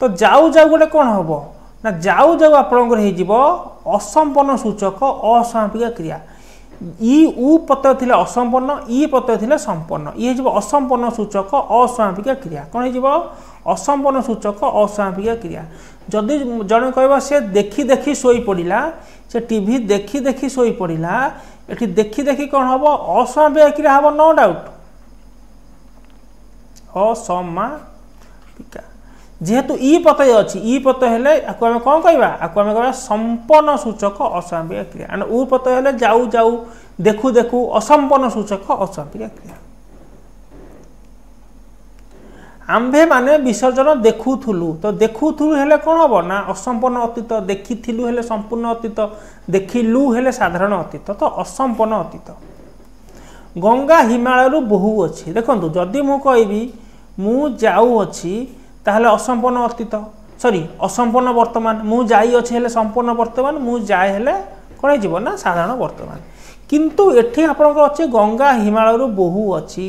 तो जाऊ जाऊ गोटे कौन हम ना जाऊ जाऊ आपंकर हो असंपन्न सूचक असमापिका क्रिया ई उ प्रत्यय थिले असंपन्न ई प्रत्यय थिले संपन्न ये हो असंपन्न सूचक असमापिका क्रिया कौन हो असंपन्न सूचक असमापिका क्रिया जदि जड़े कह से देखी देखी शोई पड़ा से टीवी देखी देखी शोई पड़ा ये देखी देखी कौन हम असमापिका क्रिया हम नो डाउट पिका जेहेतु ई प्रत्यय अच्छी ई प्रत्यय हेले आकु आमे कोन कहबा आकु आमे कहबा संपन्न सूचक अस्वाभाविक क्रिया एंड ऊ प्रत्यय हेले जाऊ जाऊ देखु देखु असंपन्न सूचक अस्वाभाविक क्रिया आंभे माने विसर्जन देखुथुलु तो देखुथुलु हेले कोन हबो ना असंपन्न अतीत देखिथिलु हेले संपूर्ण अतीत देखिलु हेले साधारण अतीत तो असंपन्न अतीत गंगा हिमालय रु बहु अछि देखंतु जदी मु कहबी मु जाऊ अछि ताहले असंपन्न अतीत सॉरी असंपन्न वर्तमान मु जाई अछि हेले संपूर्ण वर्तमान मु जाय हेले कोन जीव ना साधारण वर्तमान किंतु एठी आपन को अछि गंगा हिमालय रु बहु अछि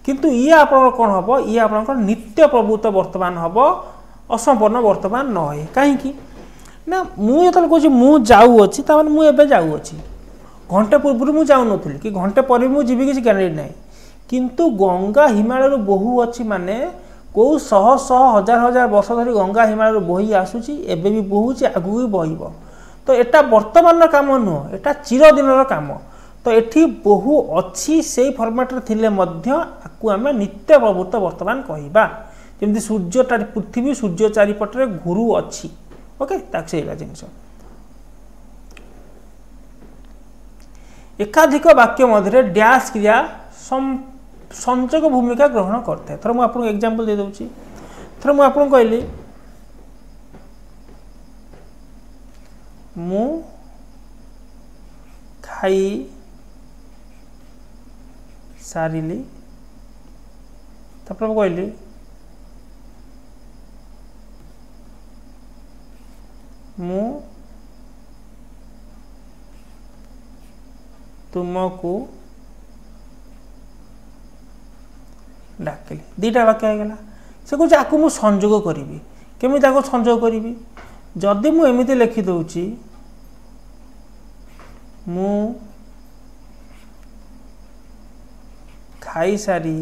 किंतु ये आपन कोन हबो ये आपन को नित्य प्रभुत वर्तमान हबो असंपन्न वर्तमान न होय काहे कि ना मु एतल को मु जाऊ अछि त मु एबे जाऊ अछि घंटे पूर्व मु जाऊ नथुली कि घंटे पर मु जीवी किसी गारंटी नै किंतु गंगा हिमालय रु बहु अछि माने को शह शह हजार हजार वर्ष धरी गंगा हिमालय बोही आसुची एबे भी बहुची आगु भी बहिबो तो एटा वर्तमान काम नुह एटा चिरदिन काम तो एठी बहु अच्छी से फॉर्मेट रे थिले मध्य आकु आमे नित्य प्रवृत्त वर्तमान कहिबा जेमति सूर्य पृथ्वी सूर्य चारिपट रे घुरु अछि ओके ताक सेला जिंस एकाधिक वाक्य मध्य डैश क्रिया संचक भूमिका ग्रहण करते थर मु आपन एग्जांपल दे दउची थर मु आपन कहली मु खाई सारिली तपर कहली मु तुमको डाकिली दीटा वाक्य आगला से कह आपको मु संजोग करी केमी संजोग करी जदि मु एमती लिखि दउची मु खाई सारी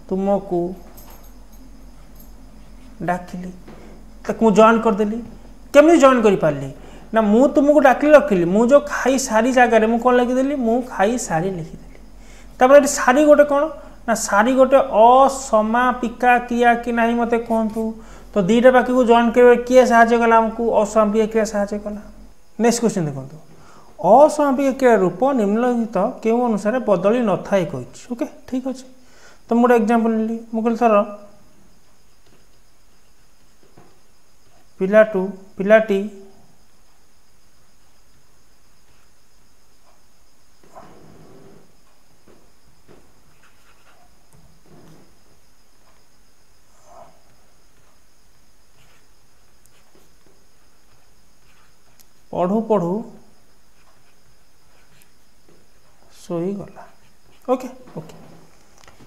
तुमको डाकिली तक मु जॉइन कर देली केमी जॉइन करि पारली ना मु तुमको डाकिली रखिली मु जो खाई सारी जगह रे मु कोन लिखि देली मु खाई सारी लिखि तापर सारी गोटे कौन ना सारी गोटे असमापिका क्रिया कि नहीं मते कहतु तो दीटा बाकी को जॉइन कर किए साहाय्य कला हमको असमापिका क्रिया साहाय्य कला नेक्स्ट क्वेश्चन देखो असमापिका क्रिया रूप निम्नलिखित केउ अनुसार बदली न थाए कहि ओके ठीक अछि तो मोर एग्जांपल लेली मुकल सर पिलाटी पढ़ू पढ़ू सोई गला ओके ओके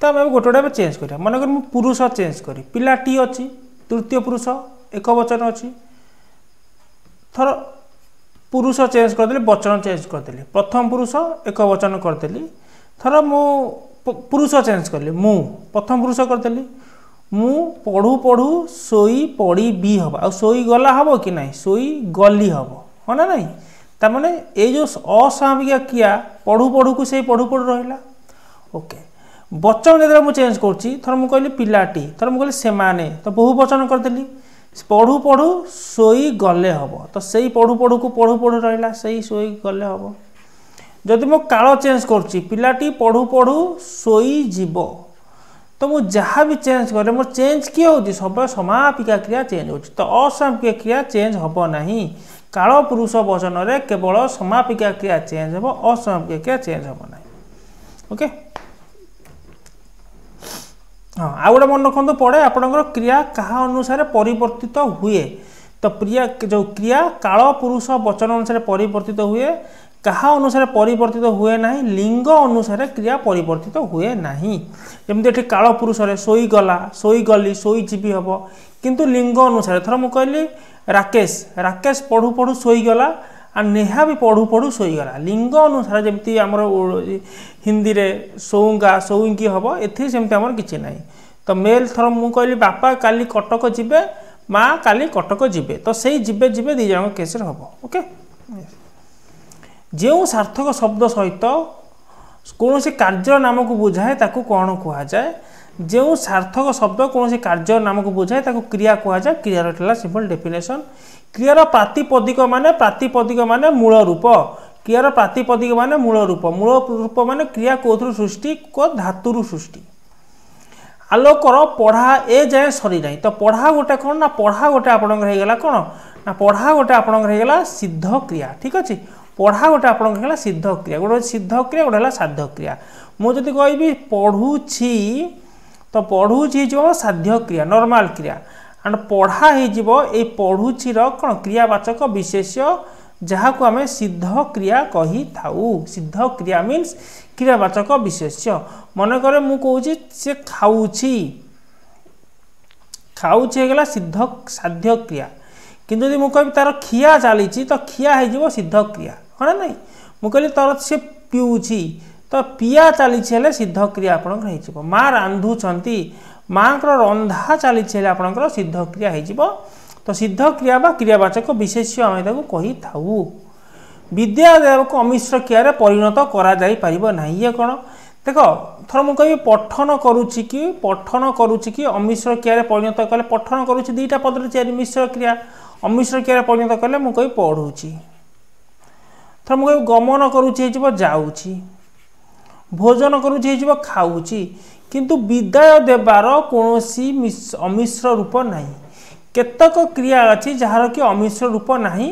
तो आम गोटे चेंज करिया मन कर पुरुष चेंज करी पिलाटी अच्छी तृतीय पुरुष एक वचन अच्छी थर पुरुष चेंज करदेली वचन चेंज करदेली प्रथम पुरुष एक वचन करदेली थर मु पुरुष चेंज कली मु प्रथम पुरुष करदेली मु पढ़ू पढ़ू सोई पड़ी भी हम आ सोई गला हम कि नहीं सोई गली हम हाँ ना नहीं तार ये जो अस्वाभाविक क्रिया पढ़ू पढ़ू को से पढ़ू पढ़ू रहा ओके वचन जो मुझे चेंज करुँची थर मुझे कहली पिलाटी थर मुझे कहली सेमाने तो बहु वचन करदेली पढ़ू पढ़ू सोई गले हम तो सही पढ़ू पढ़ू को पढ़ू पढ़ू रहा सही सोई गले हम जदि मो काल चेंज करुँची पिलाटी पढ़ू पढ़ू सोई जीव तो मु जहाँ भी चेंज करे मोर चेंज किए होती सब समापिका क्रिया चेंज होती तो असमापिका क्रिया चेंज हम नहीं काल पुरुष वचन रे केवल समापिका क्रिया चेंज हम असमापिका क्रिया चेंज हम ना ओके हाँ आ गए मन रखु पड़े आपंकर क्रिया क्या अनुसार परिवर्तित हुए तो प्रिया जो क्रिया काल पुरुष वचन अनुसार परिवर्तित हुए क्या अनुसार परिवर्तित हुए ना लिंग अनुसार क्रिया परिवर्तित हुए ना जमी काल पुरुष सोई गला सोई गली सोई जीवी हम किंतु लिंग अनुसार थर मुझे कहली राकेश राकेश पढ़ू पढ़ू सोई गला आ नेहा भी पढ़ू पढ़ू सोई गला लिंग अनुसार जमी आमर हिंदी रे सोऊंगा सोईंगी हम एमती आमर किसी ना तो मेल थर मुझे कहली बापा काली कटक जीवे माँ काली कटक जीवे तो सही जीवे जीवे दी जन केस हम ओके जो सार्थक शब्द सहित कौन से कार्य नाम को बुझाए ताकू कौन कहुए जो सार्थक शब्द कौन कार्य नाम को बुझाए ताको क्रिया कह जाए क्रियार सिंपल डेफिनेशन क्रियार प्रातिपदिक माने मूल रूप क्रियार प्रातिपदिक माने मूल रूप माने क्रिया कौथु सृष्टि को धातु सृष्टि आलोकर पढ़ा ए जाए सरी ना तो पढ़ा गोटे कौन ना पढ़ा गोटे आपणकर कौन ना पढ़ा गोटे आपणकर सिद्ध क्रिया ठीक अच्छे पढ़ा गोटे आपणकर सिद्ध क्रिया गोटे सिद्ध क्रिया गोटे साध्य क्रिया मुझे कहि पढ़ुछि तो पढ़ुछि जो साध्य क्रिया नॉर्मल क्रिया एंड पढ़ा हो पढ़ुछि कौन क्रियावाचक विशेष्य जहाँ को आम सिद्ध क्रिया कही थाउ सिद्ध क्रिया मीन्स क्रियावाचक विशेष्य मनकर मु कहूँ से खाऊछि खाऊछि सिद्ध साध्य क्रिया किंतु यदि मुझे तार खिया चली तो खिया हो सिद्ध क्रिया हाँ ना मुझे कहली तार से पीऊँची तो पिया चली सिद्ध क्रिया आपंकर माँ रांधुंट माँ रंधा चली आपंकर सिद्ध क्रिया हो तो सिद्ध क्रिया बा क्रियावाचक विशेष्य आम कही थाउ विद्यादेव को अमिश्र क्रिया परिणत करा जाई परिबो नाही ये कौन देख थर मु कहि पठन करुछि कि अमिश्र क्रिया परिणत कले पठन करुछि दुईटा पद रे मिश्र क्रिया अमिश्र क्रिया परिणत कले मु कहि पढ़ुछि थर मु कहि गमन करुछि जाउछि भोजन करुछि खाऊछि किंतु विदाय देवार कोनोसी अमिश्र रूप नाही केतक क्रिया अच्छी जार कि अमिश्र रूप नाही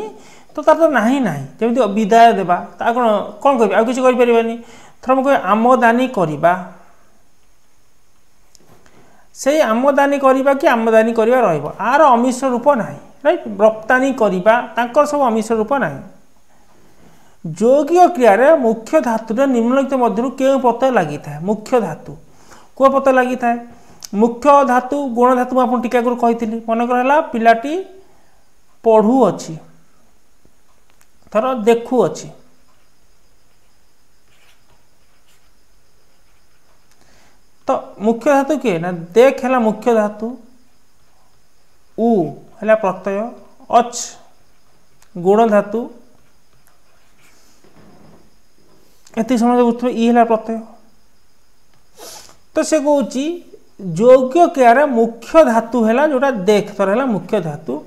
तो तार तो नाही नाही जमी विदाय देवा कौन कह किसी करें थर मुझे आमदानी करवा से आमदानी करवा कि आमदानी करवा रहिबो आर अमिश्र रूप नाही राइट रप्तानी करवा सब अमिश्र रूप नाही यौगिक क्रिया मुख्य धातु निम्नलिखित मध्य क्यों प्रत्यय लगी था मुख्य धातु को प्रत्यय लगी था मुख्य धातु गुण धातु आप टीका कही मनकर है पिलाटी पढ़ू अच्छी थर देखु अच्छी तो मुख्य धातु किए ना देख है मुख्य धातु उ है प्रत्यय अच गुण धातु एति समय बुझे ई है प्रत्यय तो से कौच यौगिक क्रियार मुख्य धातु है जोटा देख तर है मुख्य धातु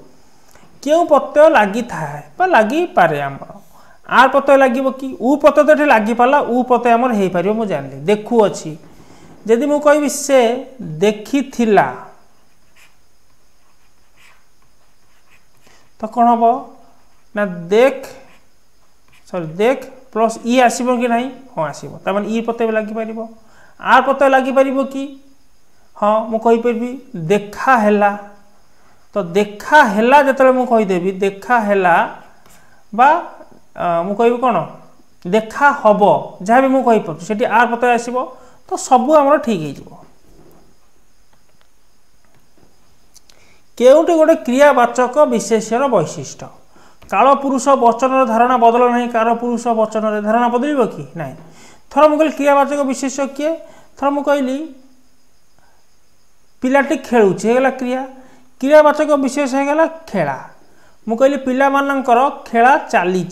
क्यों प्रत्यय लगी था लगी पारे आमर आर प्रत्यय लगे कि उ प्रत्यय तो लगी पाला उ प्रत्यय आमर हो पार मुझे जानली देखु अच्छी जदि मु कहि से देखी थिला तो कौन हम ना देख सॉरी देख प्लस ई आसब कि नहीं हाँ आसब तमें ई प्रत्यय लगी पार आर प्रत्यय लगी पार कि हाँ मुझे देखा है तो देखा है जो मुझे कहीदेवी देखा है मु कह कौन देखा हम जहाँ भी मुझे आर प्रत्यय आसब तो सबू आम ठीक हो केउटी गोटे क्रियावाचक विशेष्यर वैशिष्ट्य काल पुरुष वचन धारणा बदल नहीं काल पुरुष वचन धारणा बदल कि ना थर मुझे क्रियावाचक विशेष्य किए थर मु कहली पिलाटी खेलुला क्रिया क्रियावाचक विशेष होगा खेला मु कहली पिला मानकर खेला चली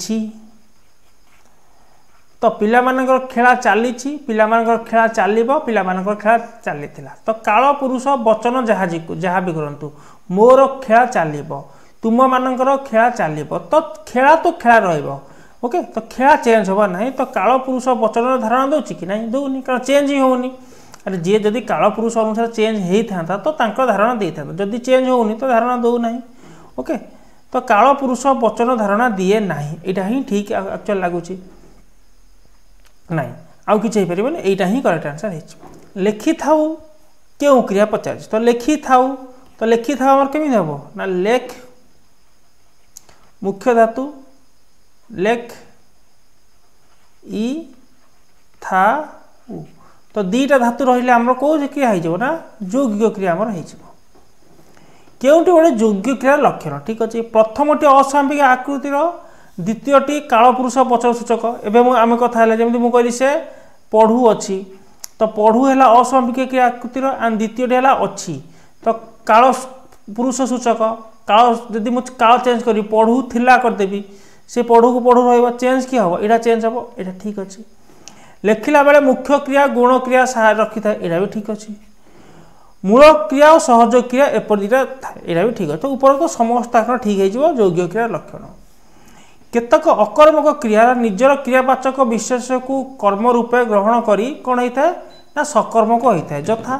तो पिला मानकर खेला चली पिला मानकर खेला चलो पिला मानकर खेला चली तो काल पुरुष वचन जहाँ भी करूँ मोर खेला चलो तुम मानकर खेला चलो तो खेला रहिबो ओके तो खेला चेंज होगा ना तो काल पुरुष वचन धारणा दौर कि ना दौनी कारण चेंज ही होनी अरे जी जदि काल पुरुष अनुसार चेंज होता तो धारणा दे था जदि चेंज होनी तो धारणा दौ ना ओके तो काल पुरुष वचन धारणा दिए ना यहाँ ही ठीक एक्चुअल लगुच ना आउ कि यहाँ ही करेक्ट आंसर है लिखि थाउ क्यों क्रिया पचार तो लिखि थाउ आम केमी हम ना लेख मुख्य धातु लेख ई था उ तो दीटा धातु रही आम कौन क्रिया हो ना यौगिक क्रिया आमर हो केउटी गोटे यौगिक क्रिया लक्षण ठीक अच्छे प्रथमटी असाम्भिक आकृतिर द्वितीयटी काल पुरुष वचन सूचक एवं आम कथा जमी मुझे कहली से पढ़ू अच्छी तो पढ़ू है असाम्भिक क्रिया आकृतिर एंड द्वितीयटी है अच्छी तो काल पुरुष सूचक काल जदि मुझे काल चेंज करी पढ़ू थिला करदेवी से पढ़ू को पढ़ू रहा चेंज किए हम यहाँ चेंज हम यहाँ ठीक अच्छे लिखला बेले मुख्य क्रिया गुण क्रिया रखी था यहाँ भी ठीक अच्छे मूल क्रिया और सहयोग क्रिया एपर दुटा यहाँ भी ठीक है। तो ऊपर तो समस्त आकार ठीक हो योग्य क्रिया लक्षण। केतक अकर्मक क्रिया निजर क्रियावाचक विशेष को कर्म रूपे ग्रहण करी कौन होता है ना सकर्मक होता है। यथा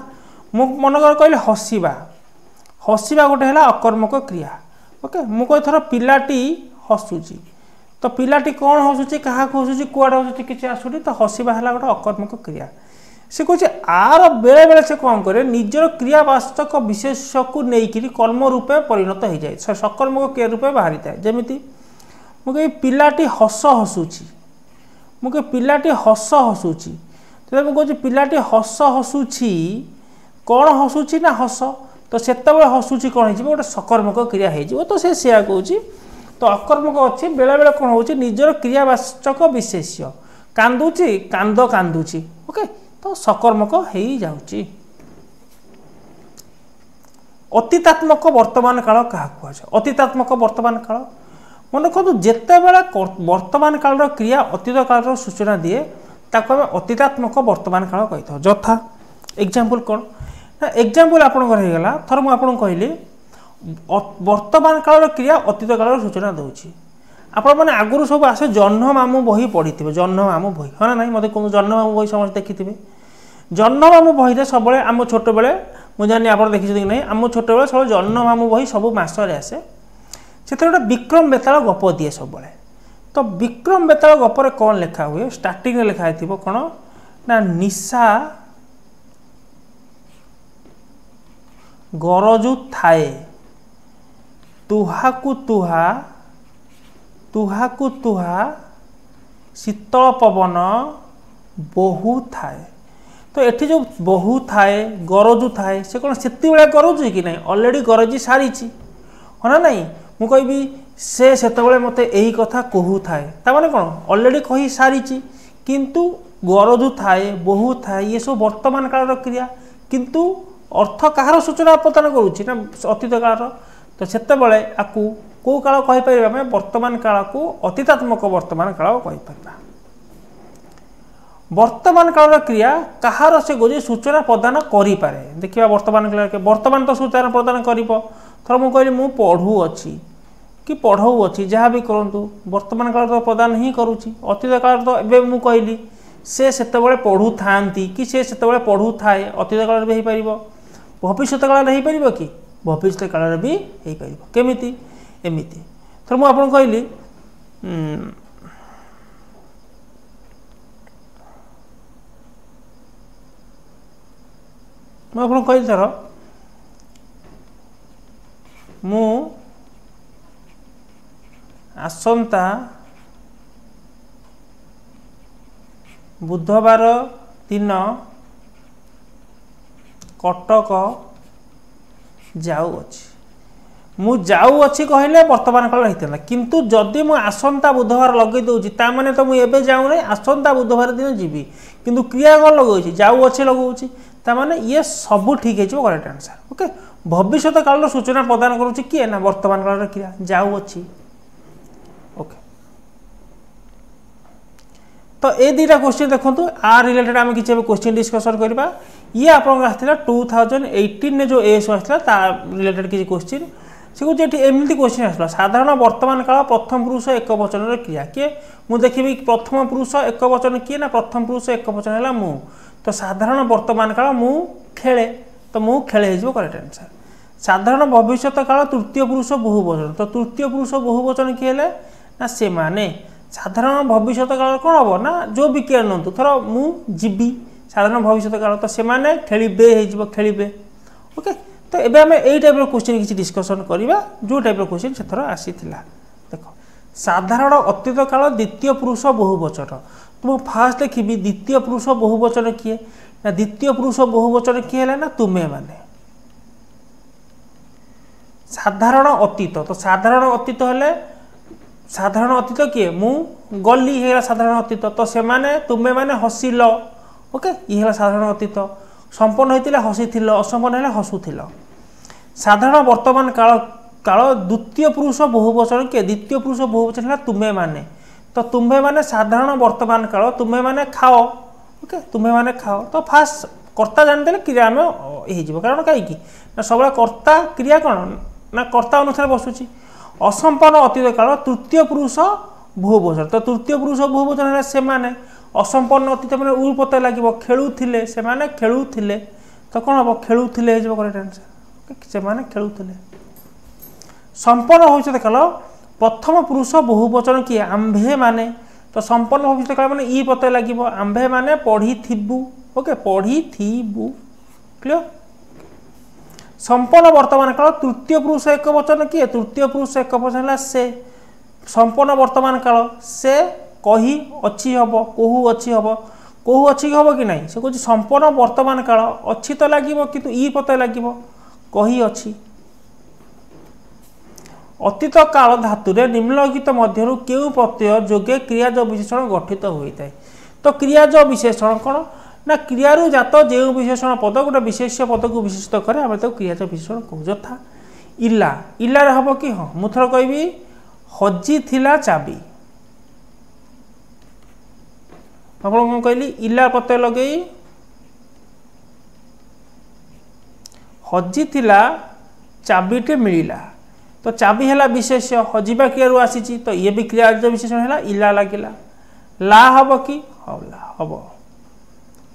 मनकर कहले हसवा, हसवा गोटे है अकर्मक क्रिया। ओके मुझे थर पिलाटी हसुची, तो पिलाटी कौन हसुची क्या हसुची कुआड़े हसुची किसी आसुनी, तो हसवा है गोटे अकर्मक क्रिया। से कहे आर बेले बेले से कौन करे निजर क्रियावाचक विशेष को लेकिन कर्म रूपे परिणत हो जाए, सकर्मक क्रिया रूपे बाहरी थाए। जमी मुझे पिलाटी हस हसुची, मुझे पिलाटी हस हसुची, तो मुझे पिलाटी हस हसुची कौन हसुची ना हस, तो से हसुची कौन हो गोटे सकर्मक क्रिया हो, तो से कहूँ। तो अकर्मक अच्छी बेले बेले कौन हो निजर क्रियावाचक विशेष्य कांदुची कांद कांदुची। ओके तो सकर्मक हो जाउची। अतीतात्मक वर्तमान काल क्या कहुए, अतीतात्मक वर्तमान काल मन रखु जिते बड़े वर्तमान काल क्रिया अतीत काल सूचना दिए ताको आम अतीतात्मक वर्तमान काल कही था। यथा एग्जांपल कौन ना एग्जांपल आपंकर थर मुझे कहली वर्तमान काल क्रिया अतीत काल सूचना दूसरी। आपण मैंने आगुरी सब आसे जह्न मामू बही पढ़ी थे, जह्न मामू बही हाँ ना ना मत कहूँ जह्न मामू बही समस्त देखी थे। जह्न मामू बही सब आम छोट बेले मुझे जानी आप देखी कि नहीं आम छोट बेले सब जह्न मामू बही सब मसरे आसे से गोटे विक्रम बेताल गप दिए सब। तो विक्रम बेताल गपर कौन लिखा हुए स्टार्टिंग में लिखाई थी कौन ना निशा गरजु थाए तुहाकु तुहा तुहाकु तुहा शीतल पवन बहु थाए। तो एठी जो बहु थाए गरजु थाए से कौन से गरजु कि नहीं ऑलरेडी गरजी सारी हाँ ना नहीं मु कहि से मते यही कथा कहू थाए ताने कौन ऑलरेडी कही सारी किंतु गरजु थाए बहु थाए ये सब वर्तमान काल क्रिया किंतु अर्थ कहार सूचना प्रदान करुच्ची ना अतीत काल। तो सेतेबेले आकु कौ काल कहीपर आम वर्तमान काल को अतीतात्मक वर्तमान काल कहीपर। वर्तमान काल क्रिया कहार से गोजे सूचना प्रदान करें देखिए वर्तमान काल वर्तमान तो सूचना प्रदान कर थर मु कहली मु पढ़ू अच्छी कि पढ़ऊ अच्छी जहाँ भी करूँ वर्तमान काल तो प्रदान ही करुच्ची। अतीत काल तो एवं मु कहली से पढ़ू था कि से पढ़ू थाए अतीत काल भी हो पार भविष्य काल हो पार कि भविष्य काल भी हो पार केमिति एमिति। थर मु आपन कहली मैं आपन कहली थर मु आसंता बुधवार दिन कटक जाऊँगी मु जाऊँगी कहले वर्तमान काल होता किंतु जदि मु आसंता बुधवार लगे दूसरी ताने तो मुझे जाऊँ ना आसंता बुधवार दिन जीवी किंतु क्रिया कौन लगे जाऊँगी लगाऊँगी ताने ये सब ठीक है करेक्ट आंसर। ओके भविष्य काल सूचना प्रदान करुच्ची किए ना वर्तमान काल क्रिया जाऊँगी। ओके तो ये दुटा क्वेश्चन देखो आर रिलेटेड आम किसी क्वेश्चन डिस्कसन करवा ये आपको 2018 जो एस आसला रिलेटेड किसी क्वेश्चन से कुछ एमती क्वेश्चन आसला साधारण वर्तमान काल प्रथम पुरुष एक वचन क्रिया किए मुझे देखी प्रथम पुरुष एक वचन किए ना प्रथम पुरुष एक वचन है मु तो साधारण वर्तमान काल मु खेले तो मु खेले हो करेक्ट आंसर। साधारण भविष्य काल तृतीय पुरुष बहुवचन तो तृतीय पुरुष बहुवचन किए ना से माने साधारण भविष्य काल कौन हम ना जो भी किए नु थर मु जीवी साधारण भविष्य काल तो से माने खेलिबे हो खेलिबे। ओके तो एबे हमें यही टाइप क्वेश्चन किसी डिस्कसन करवा जो टाइप क्वेश्चन से थर आसी देख साधारण अतीत काल द्वितीय पुरुष बहुवचन तो मुझे फास्ट लिखी द्वितीय पुरुष बहुवचन किए ना द्वितीय पुरुष बहुवचन किए है ना तुम्हें माने साधारण अतीत तो साधारण अतीत हेले साधारण अतीत किए मु गली है साधारण अतीत तो से माने तुम्हें माने हसिल। ओके ये साधारण अतीत संपन्न होता हसी असंपन्न है हसुल। साधारण वर्तमान काल काल द्वितीय पुरुष बहुवचन किए द्वितीय पुरुष बहुवचन है तुम्हें माने तो तुम्हें माने साधारण वर्तमान काल तुम्हें माने खाओ। ओके तुम्हें माने खाओ तो फास्ट कर्ता जानदेले क्रिया आम हो कारण कहीं सब कर्ता क्रिया कौन ना कर्ता अनुसार बसुची असंपन्न अतीत काल तृतीय पुरुष बहुवचन तो तृतीय पुरुष बहुवचन है से माने असंपन्न अतीत मैंने उ पता लगे खेलुले से खेलुले तो कौन हम खेलुले करेक्ट आंसर से खेलुले संपन्न भविष्य काल प्रथम पुरुष बहुवचन किए आंभे माने तो संपन्न भविष्य काल मैंने ई पता लगे आंभे माने पढ़ी थिबु ओके पढ़ी थिबु क्लियर संपन्न वर्तमान काल तृतीय पुरुष एक वचन किए तृतीय पुरुष एक वचन है से संपन्न वर्तमान काल से कही अच्छी हम कहू अच्छी हम कहू अच्छी हम कि नहीं से कह संपन्न वर्तमान काल अच्छी तो लगे किंतु ई पता लगे कही अच्छी अतीत काल धातुरे निम्नलिखित मध्यरु केउ प्रत्यय जोगे क्रियाज विशेषण गठित होता है तो क्रियाज विशेषण कौन ना क्रियारु जात जो विशेषण पद गोटे विशेष पद को विशेषित करे आम तो क्रियाज विशेषण कहू यथा इला इलार हम कि हाँ मुथर कहबी हजी थिला चाबी आप कहली इला प्रत्यय लगे हजी थिला चाबीटे मिला तो चाबी है विशेष हजिबा क्रिया आसी तो ये भी क्रिया विशेषण है इला लगिला ला हम कि हम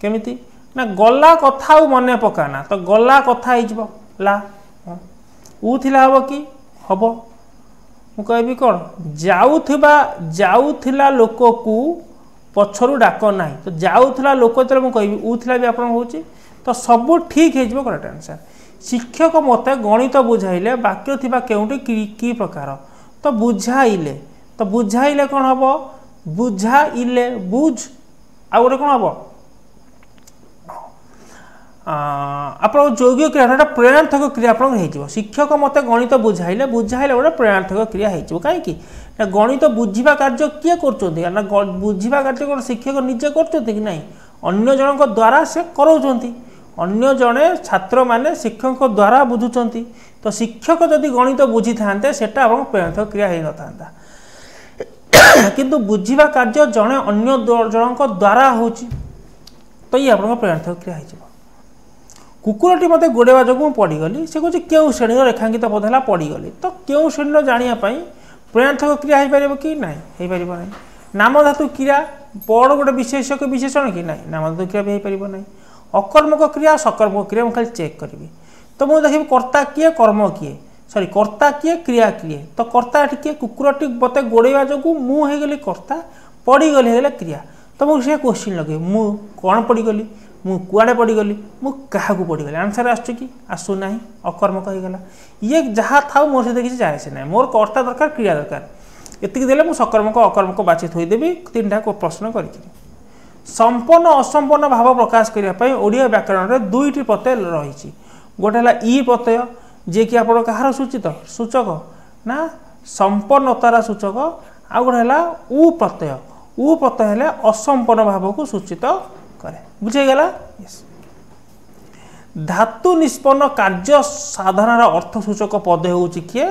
केमिति ना गला कथा मन पकाना तो गला कथा हो ला उ थिला हम कि हम मु कहबी कौन जाऊला लोक को पछरु डाक ना तो जाऊला लोक जो मुझे उला भी आप तो सब ठीक हो करेक्ट आंसर शिक्षक मत गणित बुझाइले वाक्य थिबा केउटी की प्रकार तो बुझाइले कौन हम बुझाइले बुझ आ गोटे कौन हम आप यौगिक क्रिया प्रेरणार्थक क्रिया आप शिक्षक मत गणित बुझाइले गोटे प्रेरणार्थक क्रिया हो कहीं गणित बुझा कार्य किए कर बुझा कार्य कौन शिक्षक निजे कर अन्य जन द्वारा से कराउछंती अन्य जड़े छात्र माने शिक्षक द्वारा बुझुंट तो शिक्षक जदि गणित बुझी था सेटा प्रेरणार्थक क्रिया हो न था किंतु बुझा कार्य जड़े अन्य जन द्वारा हो तो ये आप प्रेरणार्थक क्रिया हो कुकुरटी मत गोड़ेवा जो पड़गली से कहे क्यों श्रेणी रेखांकित पद है पड़गली तो क्यों श्रेणी जानापी प्रेरणार्थक क्रिया हो पार कि ना हो पार ना नाम धातु क्रिया बड़ गोटे विशेषक विशेषण कि ना नाम धातु क्रिया भी हो पार ना अकर्मक क्रिया सकर्मक क्रिया मुझे खाली चेक करी तो मुझे देखिए कर्ता किए कर्म किए सॉरी कर्ता किए क्रिया किए तो कर्ता किए कुकुरटी मत गोड़ेवा जो मुझे कर्ता पड़गली है क्रिया तो मुझे क्वेश्चन लगे मु कौन पड़गली मु कुआड़े पड़गली मु क्या पड़गली आंसर आसुना अकर्मक होगा ये जहाँ था मोर सहित किसी जाए से ना मोर कर्ता दरकार क्रिया दरकार एतिक देले मु सकर्मक अकर्मक बाछी थोदेवी तीन टा प्रश्न कर संपन्न असंपन्न भाव प्रकाश करने ओडिया व्याकरण में दुईटी प्रत्यय रही गोटे है ई प्रत्यय जे कि आप कहार सूचित सूचक ना संपन्नतार सूचक आ गोटे है उ प्रत्यय है असंपन्न भाव को सूचित करे बुझेगला धातु निष्पन्न कार्य साधन अर्थ सूचक पद हो किए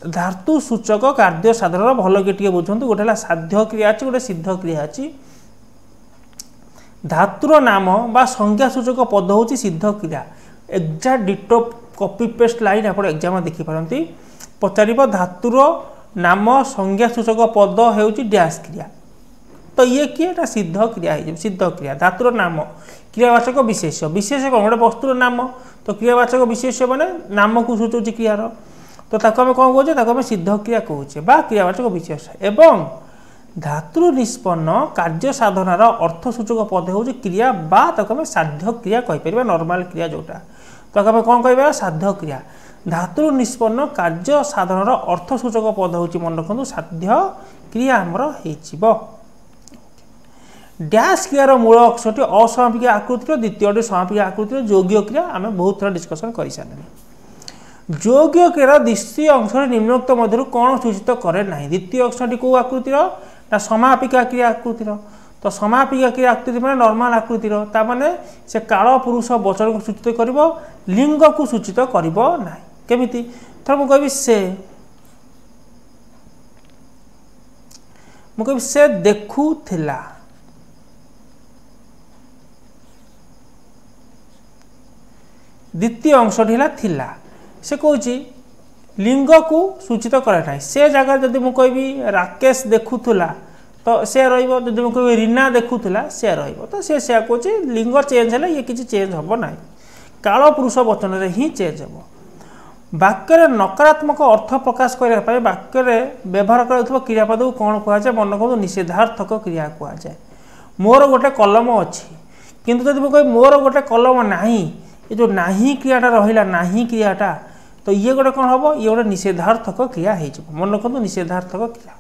धातु सूचक कार्य साधन भल के बुझुँ गोटे है साध्य क्रिया अच्छी गोटे सिद्ध क्रिया अच्छी धातुर नाम बा संज्ञा सूचक पद हूँ सिद्ध क्रिया exact ditto copy paste line आप एग्जाम देखिपारती पचार धातुर नाम संज्ञा सूचक पद हो डैश क्रिया तो ये किए सिद्ध क्रिया हो सिद्ध क्रिया धातुर नाम क्रियावाचक विशेष विशेष कौन गोटे वस्तुर नाम तो क्रियावाचक विशेष मैंने नाम को सूचौची क्रियार तो आम कौन कहे सिद्ध क्रिया कहे बा क्रियावाचक विशेष एवं धातु निष्पन्न कार्य साधनार अर्थसूचक पद हो क्रिया बा आम साध्य क्रिया कहीपर नॉर्मल क्रिया जोटा तो आम कौन कह साध्य क्रिया धातु निष्पन्न कार्य साधनार अर्थसूचक पद हो मन रखु साध्य क्रिया आमर हो डैश क्रियार मूल अक्षरटी असमापिक आकृतिर द्वितीय समापिक आकृतिर यौगिक क्रिया आम बहुत थोड़ा डिस्कसन कर सारे यौगिक क्रियार द्वितीय अंश निम्नोक्त मध्य कौन सूचित करे ना द्वितीय अक्षरटी कौ आकृतिर ना समापिका क्रिया आकृतिर तो समापिका क्रिया आकृति मैंने नॉर्मल आकृतिर ताने से काल पुरुष वचन को सूचित कर लिंग को सूचित करना केमिति थर मुझे से देखुला द्वितीय अंशटी थिला से कहूँ लिंग को सूचित करे ना से जगह जदि मु कहबी राकेश देखुला तो से रही मुझे रीना देखुला से तो से कहे लिंग चेंज है ये किसी चेंज हम ना काल पुरुष वचन में ही चेंज हम वाक्य नकारात्मक अर्थ प्रकाश करने वाक्य व्यवहार कर क्रियापद को कौन कहुए मन रखो निषेधार्थक क्रिया कहुए मोर गोटे कलम अच्छी किंतु जब मुझे मोर गोटे कलम नहीं ये जो नाही क्रियाटा रहा नाही क्रियाटा तो ये गोटे कौन हम ये गोटे निषेधार्थक क्रिया हो मन रखो निषेधार्थक क्रिया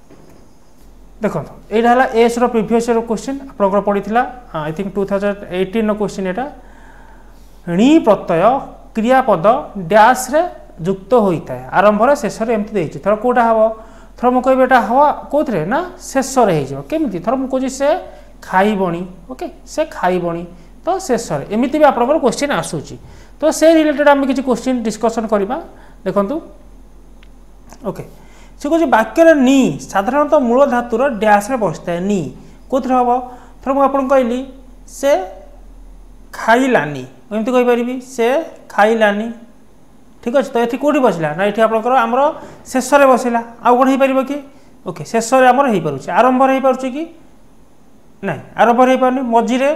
देखो यहाँ एस प्रिवियस क्वेश्चन आप पड़ी आई थिंक 2018 क्वेश्चन यहाँ णी प्रत्यय क्रियापद डैश रे युक्त होता है आरंभ शेष एमती थर कौटा हम थर मुझे कहबी हवा कौन ना शेष केमी थर मुझे से खाइबणी ओके से खाइबणी तो शेष एमती भी आप क्वेश्चन आसूची तो से रिलेटेड आम किसी क्वेश्चन डिस्कसन करवा देखु ओके से कह वाक्य नी साधारणतः मूल धातुर डैश रे बसता है नी कौन हम थर मुझे कहली से खाइलानी एमती कहीपरि से खाइलानी ठीक अच्छे तो ये कौटी बसला ना ये आमर शेष बसला आउ कौन हो पार कि ओके शेष आमर हो पारे आरंभ हो पारे कि ना आरंभ हो पारे मझीरे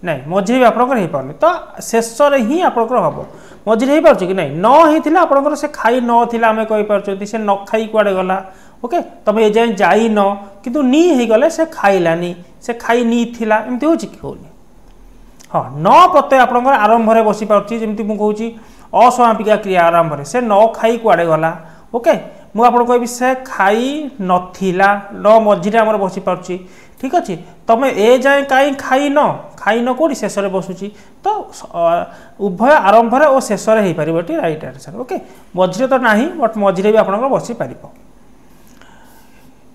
ना मझे भी आपंकर हो पारे तो शेष ही आपंकर हम मझे हो पारे कि ना न होता आपंकर से खाई ना आम कहीपर से न खाई कुआड़े गला ओके तुम ये जाए जाई न कितु नी हो गले से खाइलानी से खाई नी थिला एमती हो कि हाँ न प्रत्यय आपंकर आरंभ में बसी पार्टी जमी मुझे असमापिका क्रिया आरंभ से न खाई कुआड़े गला ओके मुझे कहि से खाई नथिला न मझे आम बसी पार्टी ठीक अच्छे तुम ए जाए कहीं खाई न कौटी शेष बसुची तो उभय आरंभ और शेष हो पार राइट आंसर ओके मझे तो ना बट मझे भी आप बसी पार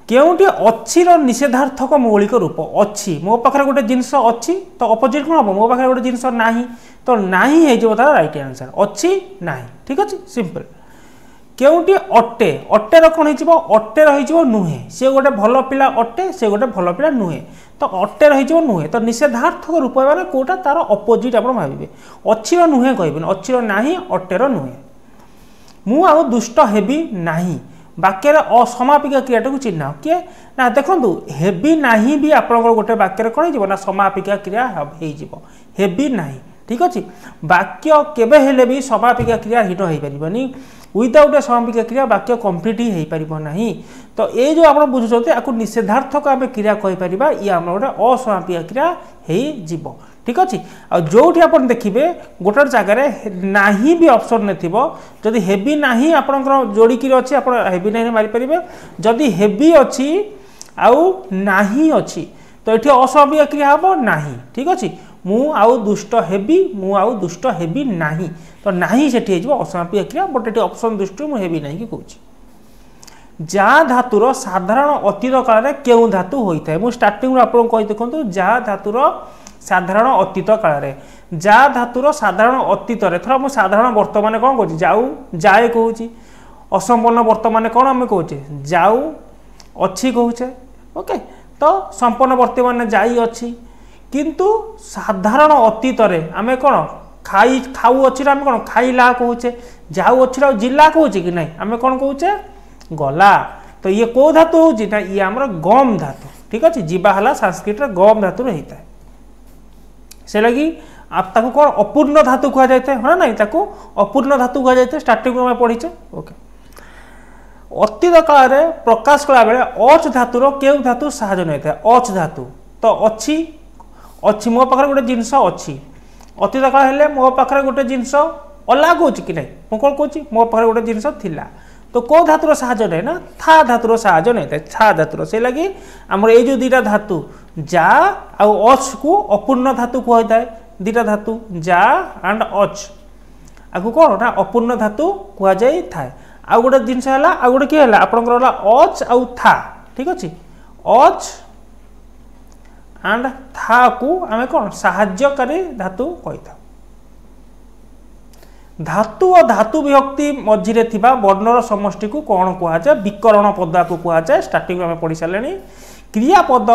केउटी अच्छी निषेधार्थक मौलिक रूप अच्छी मो पाखे गोटे जिनस अच्छी तो अपोजिट कौन हम मो पाखे गोटे जिनस नाही तो नाही हो तार राइट आंसर अच्छी नाही ठीक अच्छे सिंपल केउटी अटे अटेर कौन हो अटे रही नुहे सी गोटे भल पिला अटे से गोटे भल पिला नुहे तो अटे रही नुहे तो निषेधार्थक रूप मैंने कौटा तार अपोजिट आप भावे अच्छी नुहे कहबे अच्छी नाही अटेर नुहे मु आउ दुष्ट हेबी नाही वाक्य असमापिका क्रियाटा को चिन्ह किए ना देखूँ हेबी नाही भी आप गोटे वाक्य कौन हो समापिका क्रिया हेबी नाही ठीक अच्छे वाक्य केबे हेले भी समापिका क्रिया हिट हो पारनी विदाउट समापिका क्रिया वाक्य कम्प्लीट ही हो पार ना तो ये जो आप बुझुंट आपको निषेधार्थक आम क्रिया कहीपर ये आम गोटे असमापिका क्रिया हो ठीक अच्छे आ जो आप देखिए गोटे जगार नाही भी ऑप्शन नहीं जदि हेवी नाही आपंकर जोड़िकी अच्छी आप हेवी नाही मारिपारे जदि हेवी अच्छी आउ नाही अच्छी तो ये असमापिका क्रिया हम नाही ठीक अच्छे मु आउ दुष्ट हेबी मु आउ दुष्ट हेबी नाही तो नाही से असमापिका क्रिया बट ये ऑप्शन दृष्टि मुझे हेबी नहीं कि कहूँ जा धातुर साधारण अतीत काल में क्यों धातु होता है मुझे स्टार्टिंग आपको कही देखो जा धातुर साधारण अतीत काल में जा धातुर साधारण अतीत थोड़ा मुझे साधारण वर्तमान कौन कहूँ जाऊ जाए कहूँ असंपन्न वर्तमान कौन आम कहे जाऊ अच्छी कहूचे ओके तो संपन्न वर्तमान जाई अच्छी किंतु साधारण अतीत आम कौन खाई खाऊ अच्छी आम कौन खाइला कहूचे जाऊ अच्छी जिला कहूचे कि नहीं आम कौन कहूचे गला तो ये कौ धातु होची ना ये आमर गम धातु ठीक अच्छे जीवा संस्कृत गम धातु होता है से लगी आप ताको कौन अपूर्ण धातु कह जाता है हाँ ना अपूर्ण धातु कह जाता है स्टार्टिंग में पढ़ीचे ओके अतीत काल में प्रकाश कला बेले अच धातुर क्यों धातु साहाय्य नहीं था अच धातु तो अच्छी अच्छी मो पाखे गोटे जिनस अच्छी अतीत काल हेले मो पाखे गोटे जिनस अलग हो कि नहीं मुझे कौन कहूँ मो पाखे गोटे जिनस थिला तो कौ धातुर साहाय्य नहीं ना था धातुर साहाय्य नहीं था था धातुर से लगी आमर ये जो दीटा धातु जा आउ अच को अपूर्ण धातु कहता है दीटा धातु जा एंड अच आपको कौन ना अपूर्ण धातु कहुई था आउ गोटे जिनस है आउ गोटे किए आपंकर अच आउ था ठीक अच्छे अच एंड था को आम कौन साहाय्यकारी धातु कही था धातु और धातु विभक्ति मझिरे थिबा वर्णर समष्टि को कौन कहुए विकरण पद को कहुए स्टार्टिंग में पढ़ी सारे क्रियापद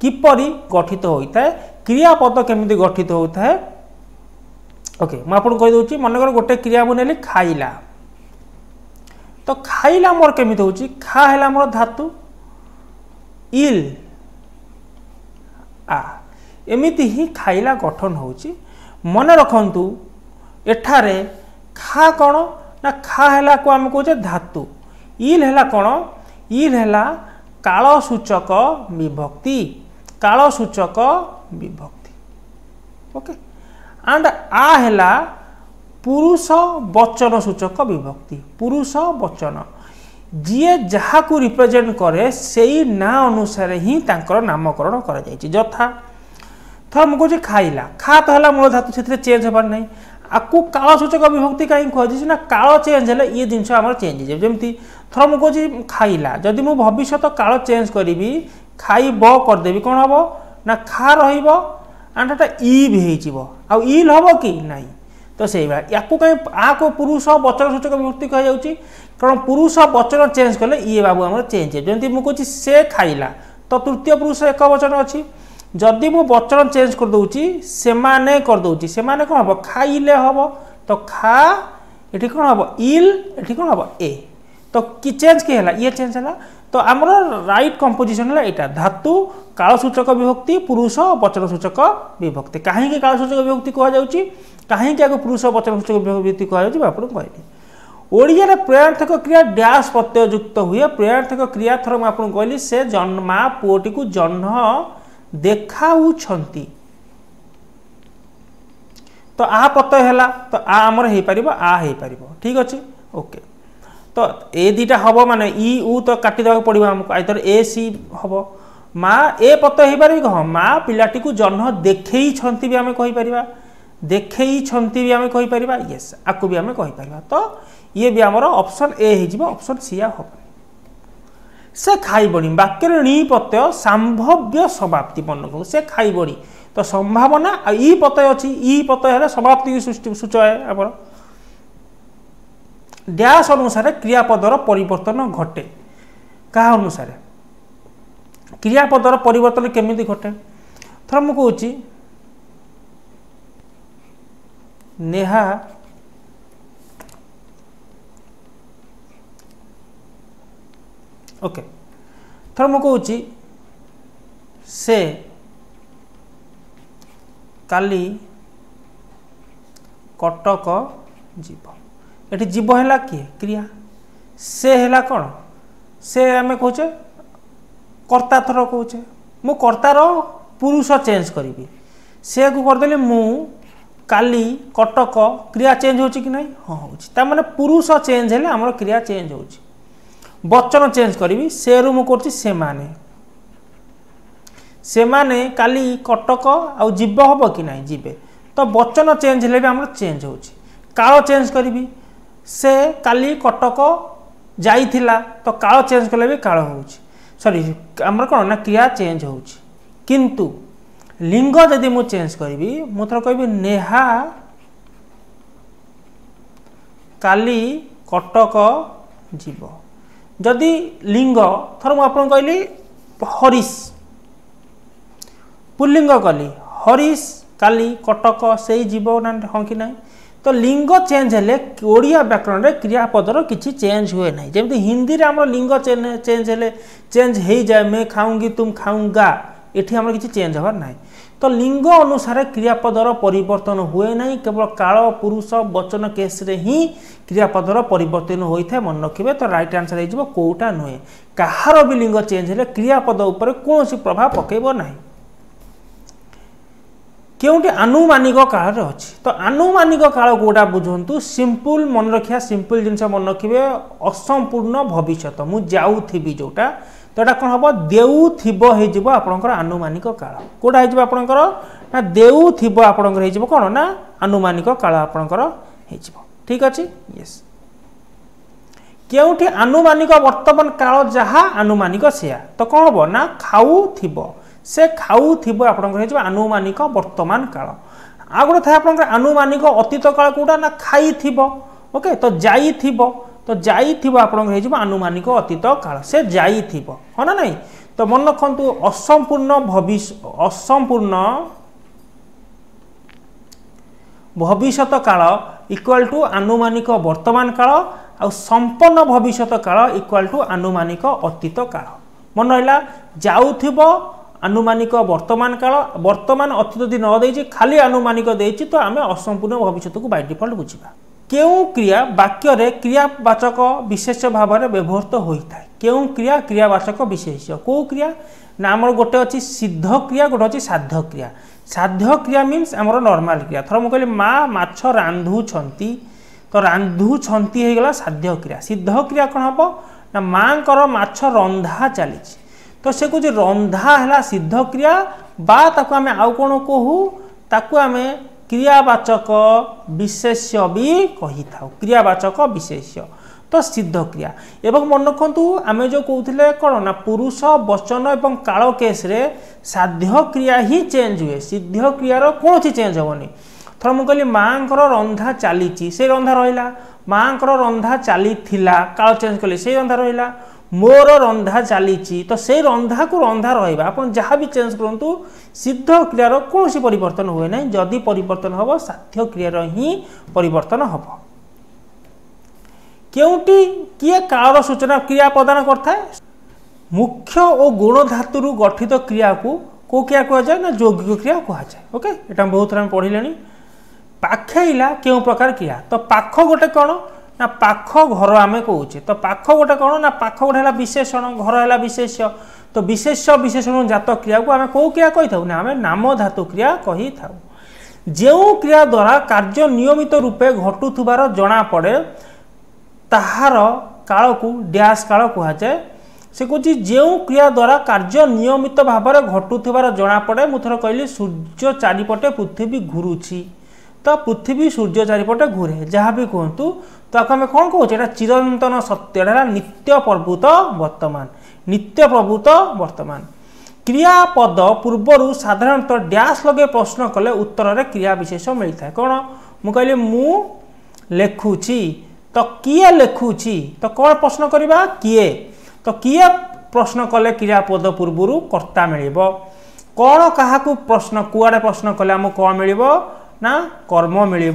किपरि गठित होता है क्रियापद केमिति गठित होता है ओके मुझे आपको कहीदे मनकर गोटे क्रिया मुझे खाइला तो खाइला मोर केमी हो खा है मोर धातु इल आ एमिति ही खाइला गठन हो मन रखु एठारे खा कौन ना खा है को आम कहे धातु इल है कौन इल है कालसूचक विभक्ति कालसूचक विभक्ति ओके एंड आ है पुरुष वचन सूचक विभक्ति पुरुष वचन जी जहाँ को रिप्रेजेंट करे से ना अनुसार ही तांकर नामकरण कर यथा थर मुझे खाइला खा तो है मूल धातु से चेंज होबार ना आपको कालसूचक विभक्ति कहीं कहुच्छी ना काल चेंज है ये जिन आम चेंज जमी थर मुझे खाइला जदि मु भविष्य काल चेंज करी खाइब करदेवी कौन हम ना खा रहा इव हो इल हम कि ना तो से या कहीं आ को पुरुष वचन सूचक विभक्ति कही कारण पुरुष वचन चेंज कले ये बाबू आम चेंज जमी मुझे से खाइला तो तृतीय पुरुष एक वचन अच्छी जदि मु वचन चेंज कर दूची से माने कर दूची से माने कौन हम खाइले हम तो खा ये कौन हम इल ये कौन हम ए तो कि चेंज किए है ये चेंज है तो आमर राइट कंपोजिशन है यहाँ धातु कालसूचक विभक्ति पुरुष वचन सूचक विभक्ति कहीं कालसूचक विभक्ति कहुच्छी कहीं पुरुष वचन सूचक विभक्ति कहुच्छी आपको कहली ओडिया प्रयार्थक क्रिया डैश प्रत्ययुक्त हुए प्रयार्थक क्रिया थर मुझे कहली से माँ पुओटी को जन्ह देखाउछंती तो आ प्रत्यय है तो आ आमर हो पार आ हो पार ठीक अच्छे ओके तो ए दीटा हम माने इ उ तो काटिदेक पड़ो आमको आइतर ए सी हम माँ ए प्रत्यय हो पार कह माँ पिलाटी को जन्ह देखई भी आम कहीपर देखई भी आम कहीपर येस आपको भी आम कहीपर तो ये भी आमर ऑप्शन ए हो ऑप्शन सी हम से खाइबणी वाक्य णी प्रत्यय संभाव्य समाप्ति मन को से खाइबणी तो संभावना ई प्रत्यय अच्छी ई प्रत्यय है समाप्ति की सूचय आम डैश अनुसार क्रियापदर परिवर्तन घटे क्या अनुसार क्रियापदर परिवर्तन केमिति घटे थर मु कहूँ नेहा ओके थर मु कहूँ से काली कटक जीव ये जीव है किए क्रिया से है कौन से आम कहे कर्ता थर कहे मु कर्तार पुरुष चेंज करी से को करदेली मु काली कटक क्रिया चेंज हो कि नहीं हाँ हो माने पुरुष चेंज है आम क्रिया चेंज हो वचन चेंज करी से रु मुझे से माने काली कटक आउ जीव हम कि नहीं जीवे तो वचन चेंज है भी आम चेंज हो काल चेंज करी से काली कटक जाइथिला तो काल चेंज कले भी काल हो सॉरी आमर कौन ना क्रिया चेंज हो किंतु लिंग जदि मु चेंज करी मुझे कह नेहा काली कटक जीव जदि लिंग थर मुझे कहली हरीश पुल्लिंग कली हरीश काली कटक से जीव ना हाँ कि नहीं तो लिंग चेंज है ओडिया व्याकरण में क्रियापदर किसी चेंज हुए ना जमी हिंदी में आम लिंग चेंज है चेंज हो जाए मैं खाऊंगी तुम खाऊंगा ये आम किसी चेंज हबार ना तो लिंग अनुसार क्रियापदर परिवर्तन हुए ना केवल काल पुरुष वचन केस रे ही क्रियापदर परिवर्तन होता है मन रखिए तो राइट आंसर हो कौटा नुहे कहार भी लिंग चेंज है क्रियापद उपर कौन प्रभाव पकेब ना क्योंकि आनुमानिक काल अच्छी तो आनुमानिक काल कौटा बुझु सिंपल मन रखिया सिंपल जिनस मन रखिए असंपूर्ण भविष्य मुझे जाऊथी जोटा तो यहाँ कौन हम देउथब आपणकर आनुमानिक काल कौटा होकर ना देउथब आपणकर कौन ना आनुमानिक काल आपणकर ठीक अच्छे यस क्योंकि आनुमानिक वर्तमान काल जहाँ आनुमानिक से तो कौन हम ना खाऊथब से खाऊथब आपणकर आनुमानिक वर्तमान काल आ गए था आप आनुमानिक अतीत काल कौटा ना खाई ओके तो जाइथिब तो जाइथिब आपणकर आनुमानिक अतीत काल से जाइथिब हाँ ना नहीं तो मन रखु असंपूर्ण भविष्य असंपूर्ण भविष्यत काल इक्वाल टू आनुमानिक वर्तमान काल आ संपन्न भविष्यत काल इक्वाल टू आनुमानिक अतीत काल। मन रहा जाउथिबो आनुमानिक वर्तमान काल वर्तमान अतीत यदि न देछि खाली आनुमानिक देछि तो आमे असंपूर्ण भविष्यत को बाय डिफॉल्ट बुझिबा। केउ क्रिया वाक्य रे क्रियावाचक विशेष भाव में व्यवहृत होता है। केउ क्रिया क्रियावाचक विशेष को क्रिया ना आमर गोटे अच्छी सिद्ध क्रिया गोटे अच्छी साध्य क्रिया। साध्य क्रिया मीन्स आमर नॉर्मल क्रिया। थर मुझे माँ माछ रांधुछंती तो रांधुछंती हो गला साध्य क्रिया। सिद्ध क्रिया कौन हम ना माँ कर माछ रंधा चली तो से कुछ रंधा है सिद्ध क्रिया बा ताकू आमे आउ कौन कहू ताकू आमे क्रियावाचक विशेष्य भी कही था। क्रियावाचक विशेष्य तो सिद्ध क्रिया एवं मन रखु आम जो कहते कौन ना पुरुष वचन एवं काल केस रे साध्य क्रिया ही चेंज हुए। सिद्ध क्रियार कौन चेंज हेनी। थर मुझे कहली माँ को रंधा चली से रंधा रहा माँ को रंधा चली काल चेंज कले से रंधा रहा मोर रंधा चली तो से रंधा को रंधा रहा आप जहाँ भी चेंज करूँ सिद्ध क्रियार कौन परिवर्तन हुए ना। जदि परिवर्तन हम साध्य क्रियार ही परिवर्तन हम। क्योंकि किए काल सूचना क्रिया प्रदान करता है मुख्य और गुण धातु गठित क्रिया को क्रिया कह जाए ना यौगिक क्रिया कह जाए। ओके ये बहुत थर पढ़िले। पाखेला क्यों प्रकार क्रिया तो पाख गोटे कौन ना पाख घर आम कहे तो पाख गोटे कौन ना पाख गोटे है विशेषण घर है विशेष्य तो विशेष विशेषण जात क्रिया को आम कौ क्रिया कही था ना आम नाम धातु क्रिया कही था। जो क्रिया द्वारा कार्य नियमित रूपे घटुथुबार जना पड़े ताहार काल को डैश काल कह जाए। से कौन जो क्रिया द्वारा कार्य नियमित भाव में घटुथुबार जना पड़े मुझे कहली सूर्य चारिपटे पृथ्वी घूरुची तो पृथ्वी सूर्य चारिपटे घूरे जहाँ भी कहतु तो आम कौन कहे चिरंतन सत्य नित्य प्रभुत वर्तमान नित्य प्रभुत वर्तमान। क्रियापद पूर्वर साधारणतः डैश लगे प्रश्न कले उत्तर में क्रिया विशेष मिलता है। कौन मु कहली मु लेखुची तो किए लेखुची तो कौन प्रश्न करवा किए तो किए प्रश्न कले क्रियापद पूर्वर कर्ता मिल कौन क्या प्रश्न कुआड़े प्रश्न कले आमको कौन मिल ना कर्म मिल।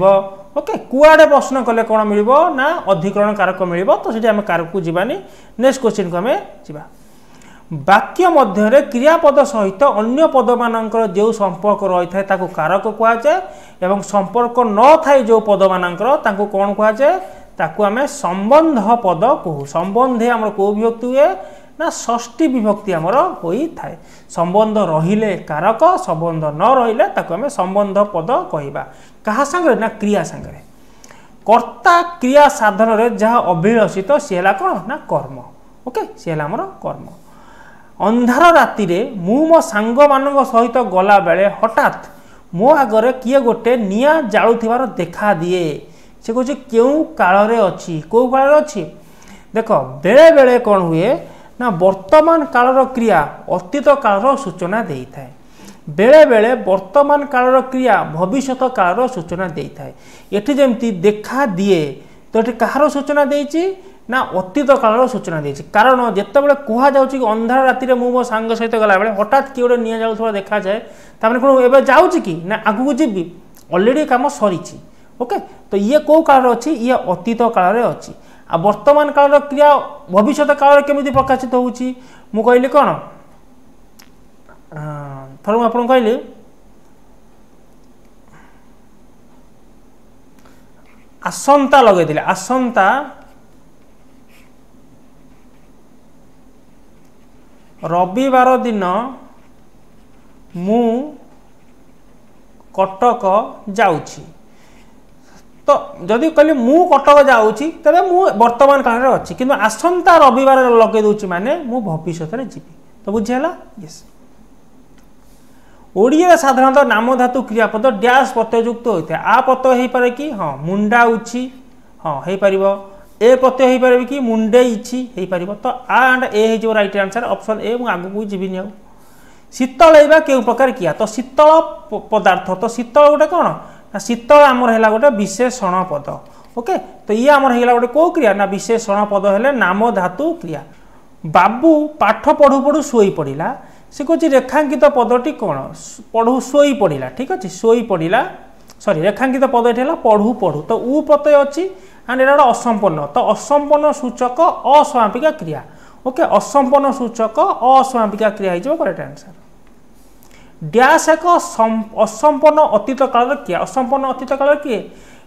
ओके कुआड़े प्रश्न कले कौन मिल ना अधिकरण कारक मिल तो सीधे आम कारक को जीवानी। नेक्स्ट क्वेश्चन को आम जा वाक्य मध्य क्रियापद सहित अन्य पद मानकर जो संपर्क रही है ताको कारक कह जाए एवं संपर्क न थाए जो पद मानकर ताको कौन कह जाए ताको आम संबंध पद कहू। संबंधे आम कौ विभक्ति हुए ना षष्ठी विभक्ति आमर होता है। संबंध रहिले कारक संबंध न रहिले ताको आम संबंध पद कहवा क्या सांगे ना क्रिया सांगे। कर्ता क्रिया साधन रे जहाँ अभिलषित सी है कौन ना कर्म। ओके सी है आमर कर्म। अंधार राति रे मु मो सांग मान सहित गला बेले हठात मो आगरे किए गोटे निया जालुथिबार देखा दिए। से कहे क्यों काल रे अच्छी कौ काल अच्छी देख बेले बेले कौन हुए ना वर्तमान कालर क्रिया अतीत कालर सूचना दे थाए। बेले बेले वर्तमान कालर क्रिया भविष्यत कालर सूचना दे थाए। एठी जेमती देखा दिए तो ये कहार सूचना देछि ना अतीत कालर सूचना देछि। कारण जितेबाला कह जाउछि कि अंधार राति रे मु मो सांग सहित गला बेले हठात किए गोटे निया जाउथबा देखा जाए तामने कोन एबे जाउछि कि ना आगु जीवी ऑलरेडी काम सरीछि। ओके तो ये कौ काल अच्छी ये अतीत काल अच्छी आ वर्तमान काल क्रिया भविष्यत काल केमिति प्रकाशित होउछि मु कहली कौन थर मुझे आपको कहली आसंता लगे आसंता रविवार दिन मु कटक जाउछि तो जदि कहली मु कटक जाउछि तबे मु वर्तमान काल रे अछि किंतु आसंता रविवार लगे दोछि माने मु भविष्यत रे जीवी तो बुझियला। यस ओडिया साधारणतः नाम धातु क्रियापद डैश प्रत्ययुक्त होता है। आ प्रत्यय हो पारे कि हाँ मुंडा उछि हाँ हो पार ए प्रत्यय हो पारे कि मुंडे इछि हो पार तो आ एंड ए हो राइट आंसर ऑप्शन ए मु आगु को जीविनी आ। शीतल क्यों प्रकार किया तो शीतल पदार्थ तो शीतल गोटे कौन ना शीतल आमर है गोटे विशेषण पद। ओके तो ये आमर है गोटे कौ क्रिया ना विशेषण पद है नाम धातु क्रिया। बाबू पाठ पढ़ु पढ़ु शोई पड़ा से कौन रेखांकित पदटी कौन पढ़ु शोई पड़ा ठीक अच्छे शोई पड़ा सॉरी रेखांकित पद ये पढ़ू पढ़ू तो उ प्रत्यय अच्छी एंड ये असंपन्न तो असंपन्न सूचक असमापिका क्रिया ओके असंपन्न सूचक असमापिका क्रिया हो करेक्ट आंसर डैश एक असंपन्न अतीत काल किए असंपन्न अतीत काल किए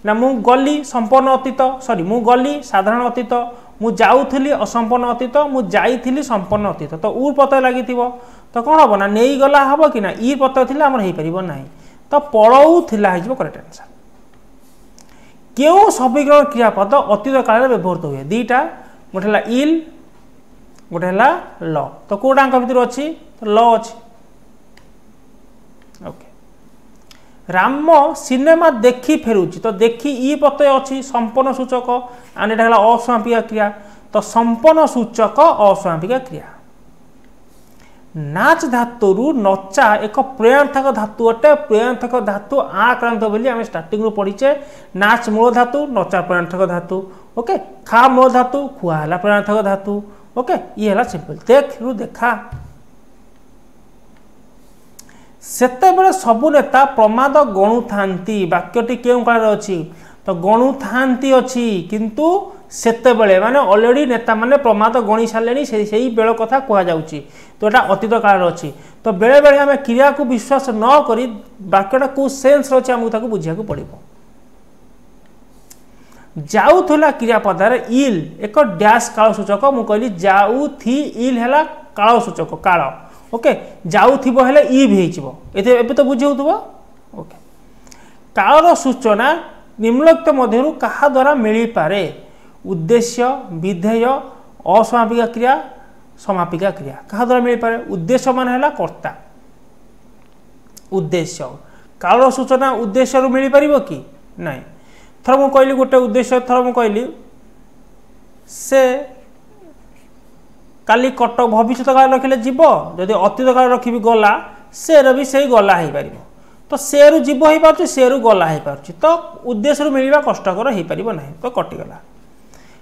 ना मु गली संपन्न अतीत सॉरी मु गली साधारण अतीत मु जाऊली असंपन्न अतीत मु जाइली संपन्न अतीत तो उ प्रत्यय लगी तो कौन हम ना नहीं गला हम कि ना ई प्रत्यय थी आम हो पार ना तो पड़ौला हो करेक्ट आंसर क्यों समीकरण क्रियापद अतीत काल व्यवहृत हुए दीटा गोटे इल गोटे ल तो कौटा भर अच्छी ल अच्छी ओके राम सिनेमा देखी फेरुची तो देखी ई प्रत्यय अच्छी संपन्न सूचक एंड एटा असमापिका क्रिया तो संपन्न सूचक असमापिका क्रिया नाच धातु नचा एक प्रयार्थक धातु अटे प्रयार्थक धातु आक्रांत बोली आम स्टार्टिंग रू पढ़ीचे नाच मूल धातु नचा प्रयार्थक धातु ओके खा मूल धातु खुआ है प्रयार्थक धातु ओके ये है सिंपल देख रु देखा सेते बेले सबु नेता प्रमाद गणु थांती वाक्यटी केउ काल अछि तो गणु थांती अछि किंतु सेते बेले माने ऑलरेडी नेता माने प्रमाद गणी सालेनी सेही बेल कथा कहा जाउची तो एटा अतीत काल अछि तो बेले बेले हमें क्रिया को विश्वास न करी वाक्यटा को सेंस रछि हमहु ताको बुझिया को पड़िबो जाउथला क्रियापद रे इल एक डैश काल सूचक मु कहली जाउ थी इल हैला काल सूचक काल ओके जाउथिबो हेले ई भी हिचबो एते एबे तो बुझी होतबो ओके कालर सूचना निम्नलिखित मध्यरु कहा द्वारा मिली पारे उद्देश्य विधेय असमापिका क्रिया समापिका क्रिया कहा द्वारा मिली पारे उद्देश्य मान हैला कर्ता उद्देश्य कालर सूचना उद्देश्य रु मिली परिबो कि नाही थर मु कहली गोटे उद्देश्य थर मु कहली से काली कटक भविष्य काल रखिले जीव जदि अतीत काल रखी गला से भी से गला हो पार तो से रु जीव हो पार से रु गला हो पार तो उद्देश्य रु मिलवा कष्टकर हो पार ना तो कटिगला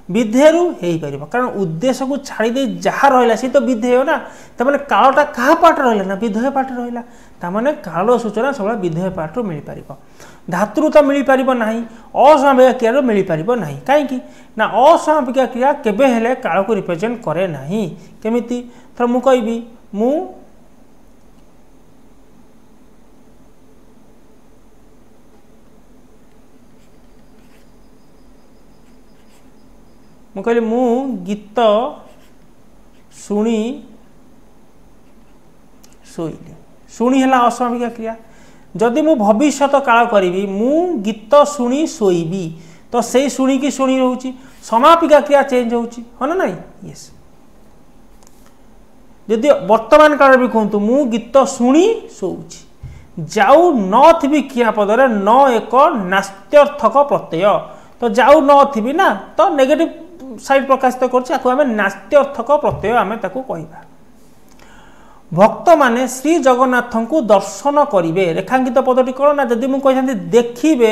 विधेय रु हो पार कारण उद्देश्य को छाड़ी जहाँ रहा सी तो विधेय ना तमें कालटा क्या पार्ट रहा ना विधेय पार्ट रहा ताने काल सूचना सब विधेय पार्ट मिल पार धातु तो मिल पार ना असमापिका क्रिया मिल पार ना कहीं ना असमापिका क्रिया केबे हेले काल को रिप्रेजेंट करे ना केमिति थर मु कहबी मु कहली मु गीत शुणी शोइली शुणी है असमापिका क्रिया जदि मु भविष्य काल करी मु गीत शुणी शोइबी तो से शुणी की शुणी रोची समापिका क्रिया चेंज होची है ना नहीं यस जदि वर्तमान काल भी कहतु मु गीत शुणी शोउची जाऊ न थी क्रियापदरे न एक नास्त्यर्थक प्रत्यय तो जाऊ न थी ना तो नेगेटिव साइड प्रकाशित कर नास्त्यर्थक प्रत्यय आम कहवा भक्त माने श्री जगन्नाथ को दर्शन करेंगे रेखांकित पदटी कौन ना जदि मुझे देखिए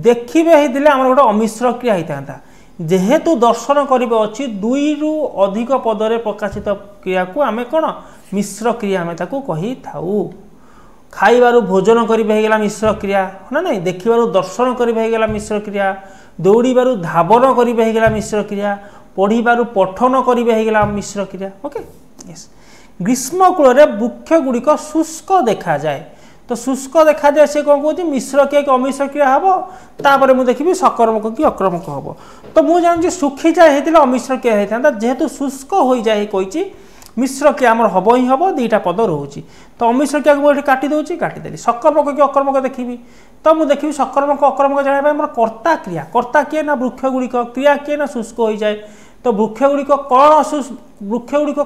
देखिए होते आम गोटे अमिश्र क्रिया होता जेहेतु दर्शन करेंगे अच्छी दुई रु अधिक पदरे प्रकाशित क्रिया को आम कौन मिश्र क्रिया आम कही थाऊ खाइबारु भोजन करेंगे मिश्र क्रिया ना नहीं देखिबारु दर्शन करेंगे मिश्र क्रिया दौड़बारु धावन करेंगे मिश्र क्रिया पढ़िबारु पठन करेंगे मिश्र क्रिया ओके यस ग्रीष्मकूल वृक्ष गुड़िक शुष्क देखा जाए तो शुष्क देखा जाए से कौन कहते मिश्र क्रिया कि अमिश्र क्रिया हम तापर मुझे देखी सकर्मक कि अक्रमक हम तो मुझे जानूँ सुखी जाए होता अमिश्र क्रिया होता जेहेतु शुष्क हो जाए कही मिश्र क्रिया आम हम ही हम दुईटा पद रोचे तो अमिश्र क्रिया को मुझे काटिदे काटिदेली सकर्मक कि अकर्मक देखी तो मुझे देखी सकर्मक अकर्मक जाना मोर कर्ता क्रिया कर्ता किए ना वृक्ष गुड़िक क्रिया किए ना शुष्क हो जाए तो वृक्ष गुड़िक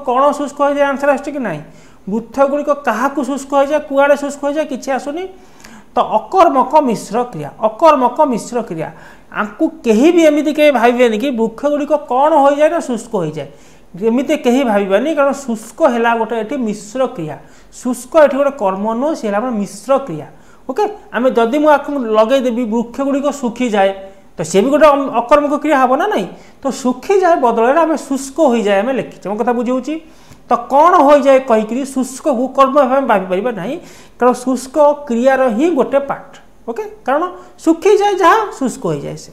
कौन शुष्क हो जाए आंसर आस कि ना वृक्ष गुड़िक क्या शुष्क हो जाए कुआड़े शुष्क हो जाए किसी आसुनी तो अकर्मक मिश्र क्रिया आपको कहीं भी एमती कहीं भावेनि कि वृक्ष गुड़िक कौन हो जाए ना शुष्क हो जाए एमती कहीं भावानी कारण शुष्क है गोटे ये मिश्र क्रिया शुष्क ये गोटे कर्म नुह सी मिश्र क्रिया ओके आम जदि मुझे लगेदेवी वृक्ष गुड़िक सुखी जाए तो सी भी गोटे अकर्मक क्रिया हम ना नहीं तो सुखी जाए बदल आम शुष्क हो जाए आम लिखीचे मो कथा बुझे तो कौन हो जाए कहीकि शुष्क को कर्म भाव भाई ना कारण शुष्क क्रियार ही गोटे पार्ट ओके कारण सुखी जाए जहाँ शुष्क हो जाए से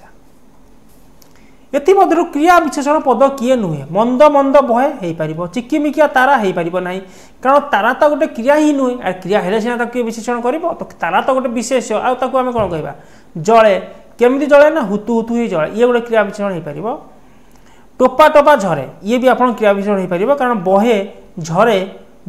एमध्य क्रिया विशेषण पद किए नुहे मंद मंद बहे हो पार चिकिमिकिया तारा हो पार ना कारण तारा तो गोटे क्रिया ही नुहे और क्रिया हेले सीना किए विशेषण कर तो तारा तो गोटे विशेष आम कौन कह जले केमी जले ना हुतु हुतु ही जले ये गोटे क्रिया विशेषण हो पार टोपा टोपा झरे ये भी आप क्रिया विशेषण हो पार कारण बहे झरे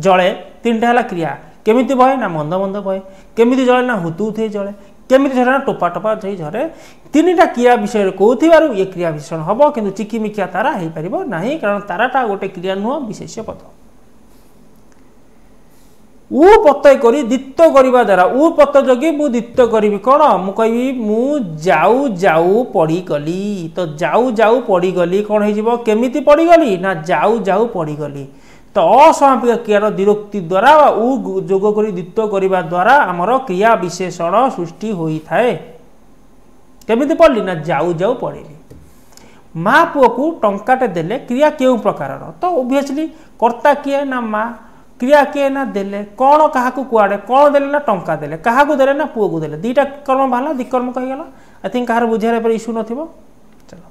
जले तीन टा क्रिया केमी बहे ना मंद मंद बहे केमी जले ना हुतु हुतु ही जले केमी झरे ना टोपा टोपा झरे तीन टा क्रिया विषय कहूँ ये क्रिया विशेषण हम कि चिकिमिकिया तारा हो पार ना कारण ताराटा गोटे क्रिया नुह विशेष पद ऊ प्रत्यय करी द्वित्व करने द्वारा ऊ प्रत्यय जगी मु द्वित्व करी कौन मु कहि मु जाऊ जाऊ पड़गली तो जाऊ जाऊ पड़गली कौन हो केमिति पड़गली ना जाऊ जाऊ पड़गली तो असमापिक क्रियार द्विरोक्ति द्वारा ऊ जोग कर द्वित्व करने द्वारा आमर क्रिया विशेषण सृष्टि होता है केमिति पढ़ली ना जाऊ जाऊ पढ़ली माँ पुओ को टंकाटे देले क्रिया क्यों प्रकार तो ओबियसली कर्ता किए ना माँ क्रिया किए ना देले कौन क्या कुआड़े कौन देले ना टंका देले क्या देले ना पुओ को देले दीटा कर्म बाहर दिकर्म कहीगला आई थिंक कहार बुझार इश्यू नथिबो चलो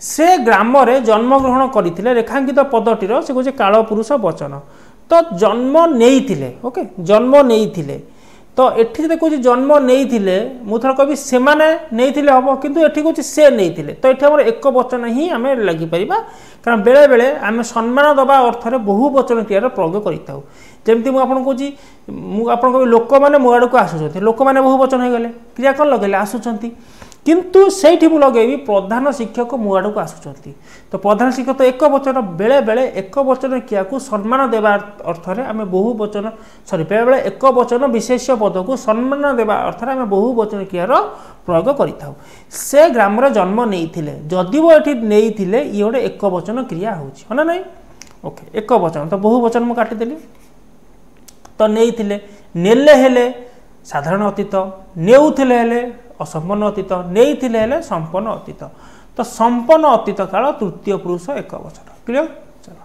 से ग्राम रे जन्म ग्रहण करथिले रेखांकित पदटीर से कहूँ काल पुरुष वचन तो जन्म नहीं ओके जन्म नहीं तो एठी जब कौन जन्म नहीं मुझे कवि से नहीं हम किंतु एठी कौन से नहीं तो ये आम एक वचन ही आम लगिपर कारण बेले बेले आम सम्मान दबा अर्थ में बहु वचन क्रियार प्रयोग करमती मुझे कहूँ लोक मैंने मो आड़ को आसुँच लोक मैंने बहु वचन हो गले क्रिया कौन लगे आसुँच किंतु से लगे प्रधान शिक्षक मो आड़ को आसुँच तो प्रधान शिक्षक तो एक वचन बेले बेले एक वचन क्रिया को सम्मान देवा अर्थ में आम बहु वचन सॉरी बेले बेले एक वचन विशेष पद को सम्मान देवा अर्थ में आम बहु वचन क्रियार प्रयोग करें से ग्राम जन्म नहीं जदि वो ये नहीं ये गोटे एक वचन क्रिया हो ना नहीं ओके एक वचन तो बहु वचन मुझे काटिदेली तो नहीं नेले हेले साधारण अतीत नेउथिले हेले असंपन्न अतीत नहीं संपन्न अतीत तो संपन्न अतीत काल तृतीय पुरुष एक वचन क्लियर चलो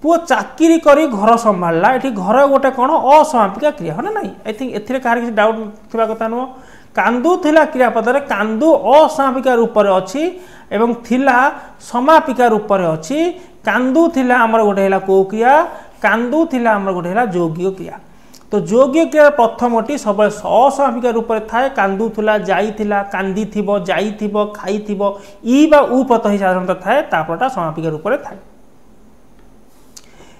पुओ चाकरी करी घर संभाला ये घर गोटे कौन असमापिका क्रिया है ना नहीं आई थिंक एथिरे कहार किसी डाउट थिबा कथा नुह कांदू थिला क्रियापद कांदू असमापिका रूप में अच्छी एवं थिला समापिका रूप में अच्छी कांदू थिला आमर गोटे है को क्रिया कांदू थिला आमर गोटे है जोग्य क्रिया तो जोग्य क्रिया प्रथमटी सब असमापिका रूप में थाए कांदू थिला जाइथिला कांदी थिबो जाइथिबो खाइथिबो ई बा उ प्रत्यय ही साधारणतः थाए तापरटा समापिका रूप में थाए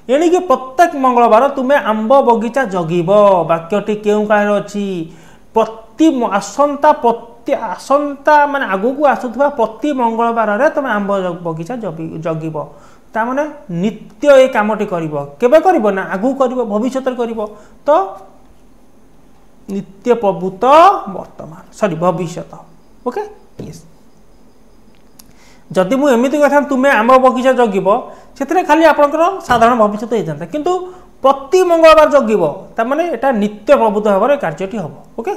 एणिकी प्रत्येक मंगलवार तुम्हें आंब बगीचा जगिब वाक्यटी केउ काल अच्छी प्रति आसंता प्रति आसंता माने आगु को आसुथबा प्रति मंगलवार रे तुम आंब बगीचा जगिब ताने नित्य ये कामटी करिवो केबे करिवो ना आगु करिवो भविष्यत करिवो तो नित्य प्रभुत वर्तमान सॉरी भविष्यत ओके यस जदि मु एमिति कथा तुम्हें आंब बगीचा जगिब से खाली आपनकर साधारण भविष्यत हो जाता किंतु प्रति मंगलवार जगिब ताने एटा नित्य प्रभुत भाव कार्यटी हम ओके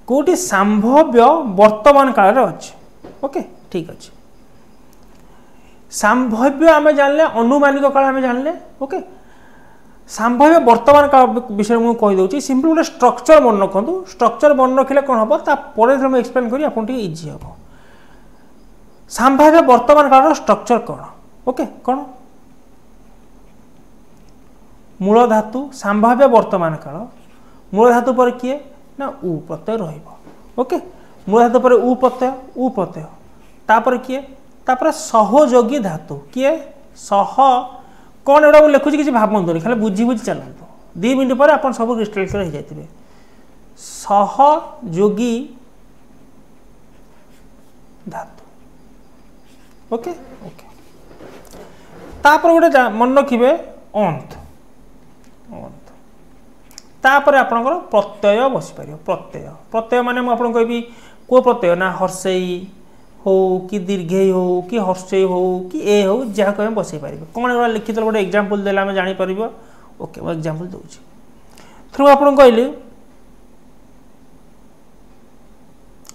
कोटी संभाव्य वर्तमान काल रे अछि ओके ठीक अछि संभाव्य आम जानले अनुमानिक काल आम जानले ओके संभाव्य वर्तमान काल विषय मुझे कहीदे सिंपल गोटे स्ट्रक्चर मन रखु स्ट्रक्चर मन रखिले कौन हम तापर एक्सप्लेन करी आपन इजी हम संभाव्य वर्तमान काल स्ट्रक्चर कौन ओके कौन मूल धातु संभाव्य वर्तमान काल मूल धातु पर किए ना उ प्रत्यय रहिबो ओके मूल धातु पर उ प्रत्यय तापर किए तापर सहयोगी धातु किए सह कौन एटा लिखुची किसी भावतुनि खाली बुझी बुझी चलतु 2 मिनट पर आप सब क्रिस्टल हो जाते सहयोगी धातु ओके ओके तापर गोटे मन रखिए अंत अंत तापर आपनकर प्रत्यय बसी पार प्रत्यय प्रत्यय माने मुझे आपको कहबी को प्रत्यय ना हर्षेई हो कि दीर्घेय हो कि हर्षेय हो कि ए हो जहाँ कहें बसई पार कौन एगुड़ा लिखित गोटे एग्जाम्पल देला आम जापर ओके मैं एग्जाम्पल दूसरी थ्रू आपको कहली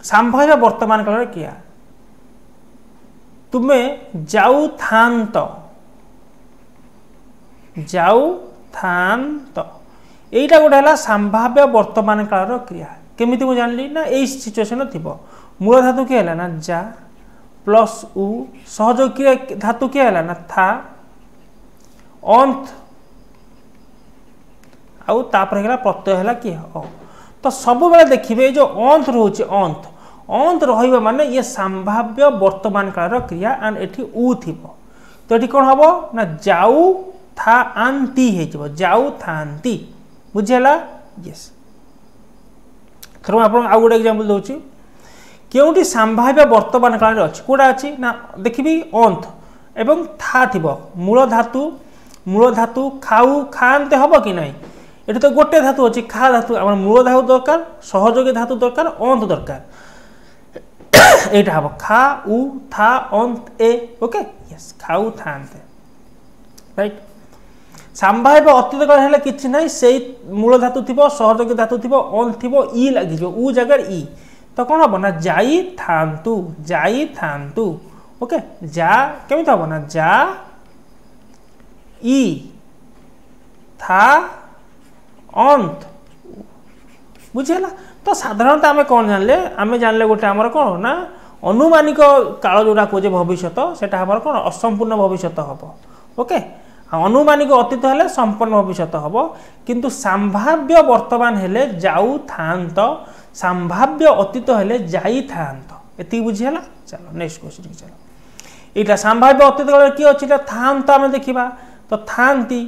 संभाव्य वर्तमान काल किया तुम्हें जाऊ थांत एटा गोटे है संभाव्य वर्तमान काल क्रिया केमिति मु जानली ना एई सिचुएशन थिबो मूल धातु के है ना जा प्लस उ सहयोग क्रिया धातु के है ना था अंत आउ तापर है प्रत्यय है कि तो सब बेले देखिए जो अंत रोचे अंत अंत रहिबा माने ये संभाव्य वर्तमान काल क्रिया एंड एठी उ थिबो तो एठी कोन हबो ना जाऊ था आंती हे जबो जाऊ थांती बुझेला यस थरो आपण आ गुडे एग्जांपल दोची केउटी संभाव्य वर्तमान काल रे अछि कोडा अछि ना देखिबी अंत एवं था थिबो मूल धातु खाऊ खानते हबो कि नाही एठी तो गोटे धातु अछि खा धातु हमर मूल धातु दरकार सहयोगी धातु दरकार अंत दरकार एटा हबो खा उ था अंत ए ओके यस खाऊ थानते राइट संभाव्य अतीत काल हेले किछि नाही सेई मूल धातु थिबो सहयोगी धातु थिबो अंत थिबो ई लागि जो उ जगह ई तो कोन हबो ना जाई थांतु ओके जा केमित हबो ना जा ई था अंत बुझेला तो साधारणतः आम कौन जानले गोटे आमर कौन ना अनुमानिक काल जोड़ा खोजे भविष्य सेटा हमार कौन असंपूर्ण भविष्य हम ओके अनुमानिक अतीत हेले संपूर्ण भविष्य हम किंतु संभाव्य वर्तमान हेले जाऊ थांत संभाव्य अतीत हेले जाई थांत एति बुझेला चलो नेक्स्ट क्वेश्चन चलो एटा संभाव्य अतीत काल की अछि थांत आम देखिबा तो थांती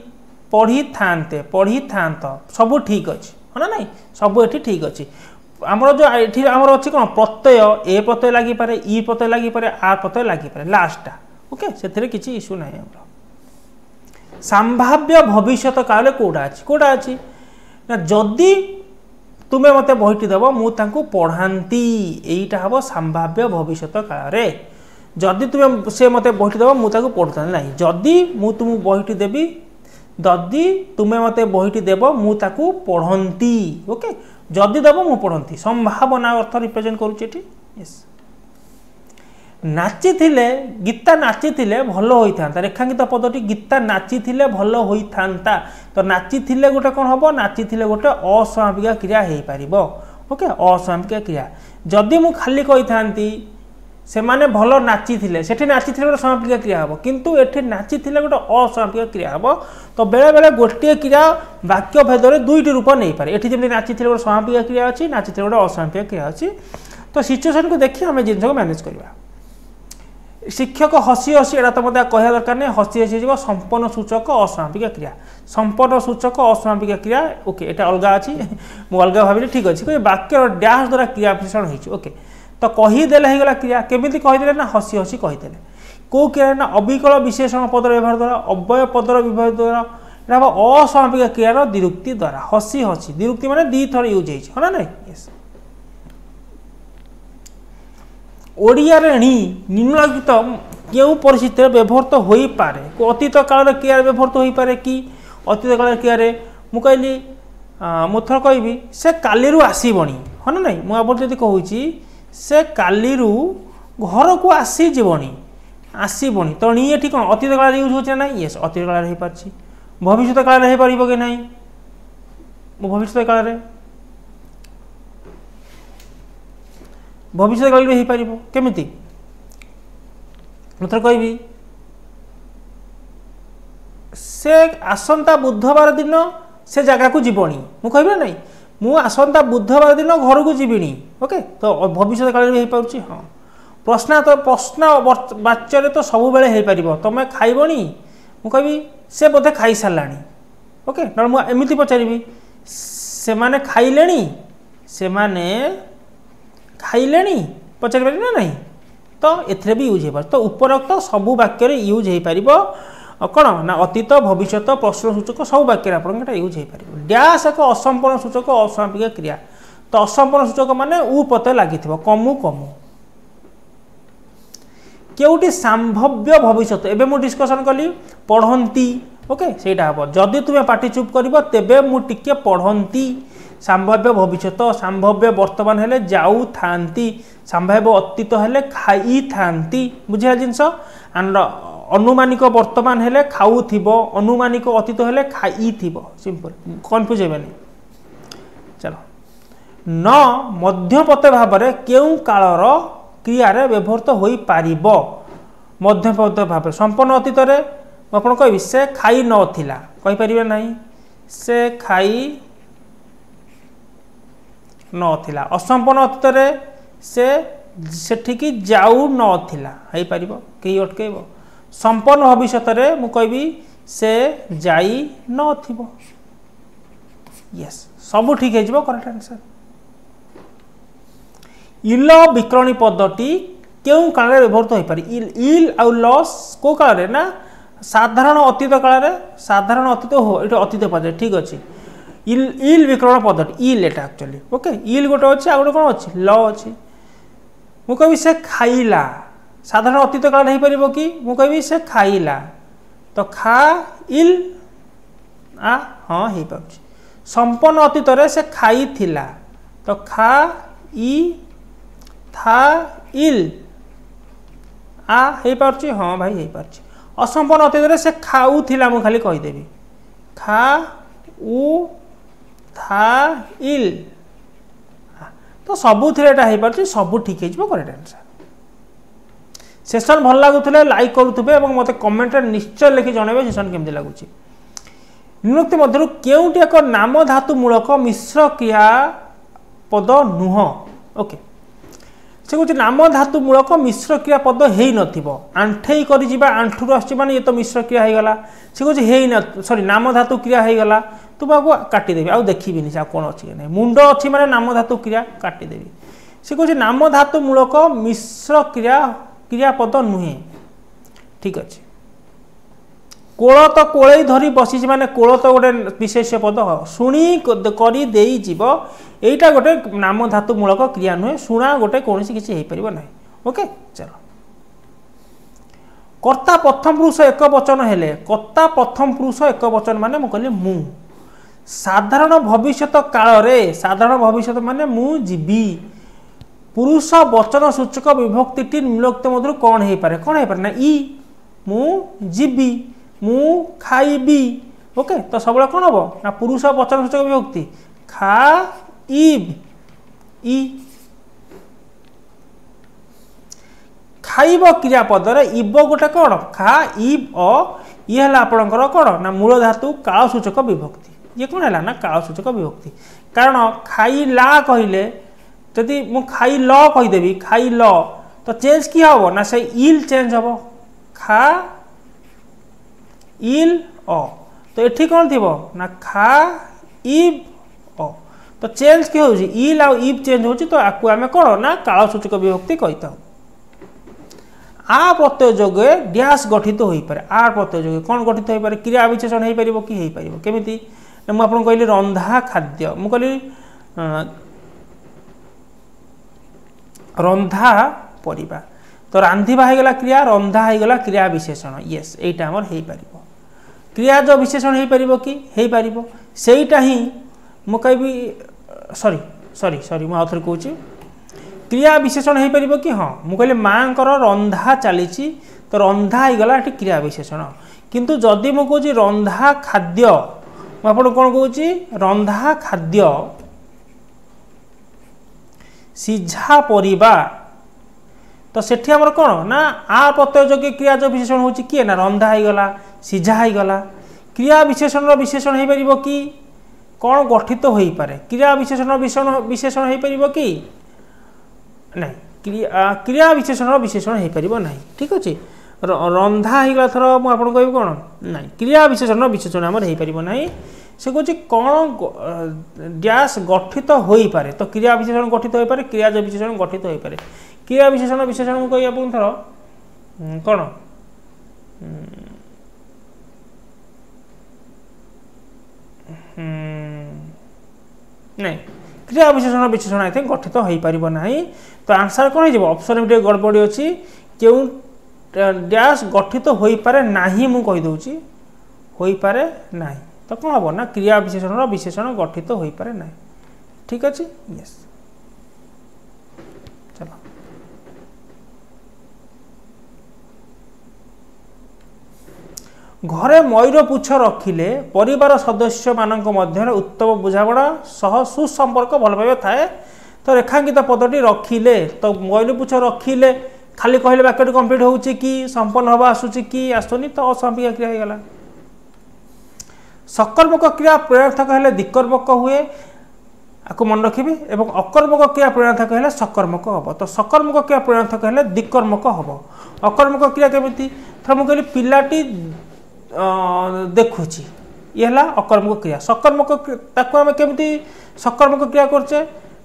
पढ़ी थांत सब ठीक अच्छे है ना नहीं सब ये ठीक अच्छे आमर जो ये आमर अच्छी कौन प्रत्यय ए प्रत्यय लगी पारे ई प्रत्यय लगी पारे आर प्रत्यय लगी पारे लास्टा ओके से किसी इश्यू ना संभाव्य भविष्य काल कौटा अच्छी ना जदि तुम्हें मत बहीटी देव मुझे पढ़ाती यहीटा हम संभाव्य भविष्य काल जदि तुम्हें से मत बहीटी देव मुझे पढ़ता ना जदि मुझे तुमको बहीटी देवी जदि तुम्हें मत बहीटी देव मुझे पढ़ती ओके जदि देव मु पढ़ती संभावना अर्थ रिप्रेजेंट करुच्ची यस नाची गीता नाची भल होता रेखांकित पदटी गीता नाची भल होता तो नाची गोटे कौन हम नाची गोटे अस्वाभाविक क्रिया हो पार ओके अस्वाभाविक क्रिया जदि मु खाली कही से माने भल नाची से नाची गोटे स्वाभाविक क्रिया हम किंतु एठी नाची गोटे अस्वाभाविक क्रिया हम तो बेले बेले गोटे क्रिया वाक्य भेदर दुईटी रूप नहीं पारे एठी जमी नाची गोटे स्वाभाविक क्रिया अच्छी नाची गोटे अस्वाभाविक क्रिया अच्छी तो सिचुएसन को देखिए आम जिन को मैनेज करवा शिक्षक हसी हसी एटा तो मतलब कहया दरकार नहीं हसी हसी जीव संपन्न सूचक अस्वाभाविक क्रिया संपन्न सूचक अस्वाभाविक क्रिया ओके एटा अलग अच्छी मुझे अलग भाविली ठीक अच्छे वाक्य डैश द्वारा क्रिया विशेषण होती ओके तो कहीदेले होगा क्रिया केमी कहीदे ना हसी हसी कहीदे कौ क्रिया ना अविकल विशेषण पदर व्यवहार द्वारा अव्यय पदर व्यवहार द्वारा यहाँ अस्वाभाविक क्रियार द्विरुक्ति द्वारा हसी हसी द्विरुक्ति माने दी थर यूज है ना नहीं यस ओडिया णी निम्नलिखित क्यों परिस्थिति व्यवहृत हो पारे अतीत काल क्रिया व्यवहृत हो पारे कि अतीत काल क्रिया मुझे मुथर कहि से काली आसबनी है ना नहीं मुझे कहूँ से काली घर को आसीजनी आसबनी तो नी ये कौन अतीत काल यूज हो ना ये अतीत काल हो पार्टी भविष्य काल हो पार कि ना भविष्य काल भविष्य काल हो पार केमिति मुझे कहि से आसंता बुधवार दिन से जगह को जीवनी मुझे कह ना मु आसंता बुधवार दिन घर को जीविनी ओके तो भविष्य काल हो पार्टी हाँ प्रश्न तो प्रश्न वाच्य तो सब बेले हो पार तुम खाइबनी मुझे से बोधे खाई सारा ओके ना मुझे एमती पचारि से माने खाइले से माने खाइले पचारि पारे ना नहीं तो एथरे भी यूज हो तो उपरोक्त सबू वाक्य यूज हो पार कौन ना अतीत भविष्य प्रश्न सूचक सब वाक्य आप यूज हो पार डैश एक असंपूर्ण सूचक अस्वाभाविक क्रिया तो असंपूर्ण सूचक माने उ प्रत्यय लगी कमु कमु केउटी संभाव्य भविष्य एबे मु डिस्कशन कली पढ़ती ओके सेटा हम जदि तुम्हें पाटी चुप कर तेबे मु टिके पढ़ती संभाव्य भविष्य संभाव्य वर्तमान हेले जाऊ थांती संभाव्य अतीत हेले खाई थांती बुझा जिनस एंड अनुमानिक वर्तमान हेले खाऊथिबो, अनुमानिक अतीत हेले खाईथिबो। Simple, confuse हेबेनी। चलो, न मध्यपद भाव में केउ कालर क्रिया व्यवहृत हो पारिबो। मध्यपद भाव संपन्न अतीत रे आपण कहबी से खाई नथिला, कहि परिबे नाही, से खाई नथिला। असंपन्न अतीत रे से सेठिकी जाऊ नथिला, हेई पारिबो, केही अटकेबो। संपन्न भविष्यत रे मु कहबी से जाई नथिबो। यस, सब ठीक है जिवो, करेक्ट आंसर। इल विकरणी पदटी केउ काल रे व्यवहृत हो पारे? इल आउ लॉस को काल रे ना साधारण अतीत काल रे, साधारण अतीत हो, एटा अतीत पद, ठीक अछि। इल विकरण पदटी, इल एटा एक्चुअली, ओके, इल गोटे अछि आ गोटे कोन अछि, ल अछि। मु कहबी से खाइला, साधारण अतीत काल रे हे परिबो कि? मु कहबी से खाइला, तो खा इल आ हां हे पाउछि। संपन्न अतीत रे से खाई थिला, तो खा ई था इल आ हे पाउछि, हां भाई हे पाउछि। असंपन्न अतीत रे से खाऊ थिला, मु खाली कहि देबी खा उ था इल, तो सबु थिले एटा हे पाउछि, सबु ठीक हे जिवो, करेक्ट आंसर। सेशन भल लागुथिले लाइक करूथबे एवं मते कमेंट रे निश्चय लिखि जणाबे सेशन केमति लागुछि। निम्नोक्त मध्यरु केउटी एक नाम धातु मूलक मिश्र क्रिया पद नुह? ओके, से कुछ नाम धातु मूलक मिश्र क्रिया पद हेई नथिबो। आंठेई करि जिबा, आंठुर आछि माने ये तो मिश्र क्रिया हे गला। से कुछ हेई न, सॉरी, नाम धातु क्रिया हे गला, तो बाबू काटी देबी, आ देखिबिनी से कोन अछि नै। मुंड अछि माने नाम धातु क्रिया, काटी देबी। से कुछ नाम धातु मूलक मिश्र क्रिया पद नुहे, ठीक अछि। कोलत कोळई धरी बसिछि माने कोलत गोटे विशेष पद, शुणी करी देई जीव, एटा गोटे नाम धातु मूलक क्रिया नुहे। शुणा गोटे कोनसी किछि हे परिबो नै। ओके, चलो। कर्ता प्रथम पुरुष एक वचन हेले, कर्ता प्रथम पुरुष एक वचन माने मु कहली मु। साधारण भविष्यत काल रे, साधारण भविष्यत माने मु जीवी। पुरुष वचन सूचक विभक्तिटी निम्नोक्त मध्यरु कोन हे पारे? कोन हे पारे ना ई, मु जीवी, मु खाइबी। ओके, तो सबले कोन हबो ना पुरुष वचन सूचक विभक्ति खाइब ई। खाइब क्रियापद रे इब गोटे कोन खाइब अ, ये हला आपनकर कोन ना मूल धातु काल सूचक विभक्ति। ये कोन हला ना काल सूचक विभक्ति, कारण खाइला कहिले जदि मु खाइ ल कहि देबी, खाइ ल, तो चेंज की हबो ना से इल चेंज हबो, खा इल अ। तो एठी कोन थिबो ना खा इब अ, तो चेंज की होउची, इल आ इब चेंज होउची, तो आकु आमे कोन ना काल सूचक विभक्ति कहिता। आ प्रत्यय जोगे डैश गठित होई पारे। आ प्रत्यय जोगे कोन गठित होई पारे? क्रिया विशेषण हेई परिबो कि हेई परिबो? केमिति ना मु आपन कहली रंधा खाद्य, मु कहली रंधा परिबा, तो रांधिबा हे गला क्रिया, रंधा हे गला क्रिया विशेषण। यस, एटा हमर हेई परिबो। क्रिया जो विशेषण हेई परिबो कि हेई परिबो? सेईटा ही मु कहबी, सॉरी मु आउथर कहूची, क्रिया विशेषण हेई परिबो कि हां, मु कहले मांकर रंधा चलीची, तो रंधा हे गला एटी क्रिया विशेषण। किंतु जदि मु कहूची रंधा खाद्य, मु आपन कोन कहूची रंधा खाद्य सिझा परिबा, तो सेठी हमर कोन ना आ प्रत्यय जोगे क्रिया जो विशेषण होची कि ना रंधा हे गला, सिझा हे गला। क्रिया विशेषण रो विशेषण हेई परिबो कि कोन गठित होई पारे? क्रिया विशेषण विशेषण हेई परिबो कि नहीं? क्रिया विशेषण विशेषण हेई परिबो नहीं, ठीक अछि। रंधा हे गला थरो मु आपन कहबी कोन नहीं, क्रिया विशेषण विशेषण हमर हेई परिबो नहीं। से कहूँ कौन डैश गठित होई पारे, तो क्रिया विशेषण गठित होई पारे, क्रिया जो विशेषण गठित होई पारे। क्रिया विशेषण विशेषण कहि आपन थरो कोन नहीं, क्रिया विशेषण विशेषण आई थिंक गठित होई परिबो नाही। तो आंसर कोन हो ऑप्शन में गड़बड़ी अछि, केउ डैश गठित होई पारे नाही, मु कहि दोची होई पारे नाही, तो कौन हम ना क्रिया विशेषण विशेषण गठित हो पारे ना, ठीक अच्छे। यस, चलो घरे मयूर पुछ रखिले परिवार सदस्य मानक मध्य उत्तम बुझाणा सह सुसंपर्क भल भाव थाए। तो रेखांकित पदटी रखिले तो मयूर पुछ रखिले खाली कहले वाक्यटी कंप्लीट होउची कि संपन्न हवा आसुची कि आसुनी तो असंपिका क्रिया हो गला। सकर्मक क्रिया प्रयार्थक हेले दिकर्मक हुए आपको मन रखिबे एवं अकर्मक क्रिया प्रयार्थक हेले सकर्मक हबो। तो सकर्मक क्रिया प्रयार्थक हेले दिकर्मक हबो। अकर्मक क्रिया केमिति थर मु कहली पिलाटी देखुची ये हला अकर्मक क्रिया। सकर्मक ताको हम केमिति सकर्मक क्रिया करछे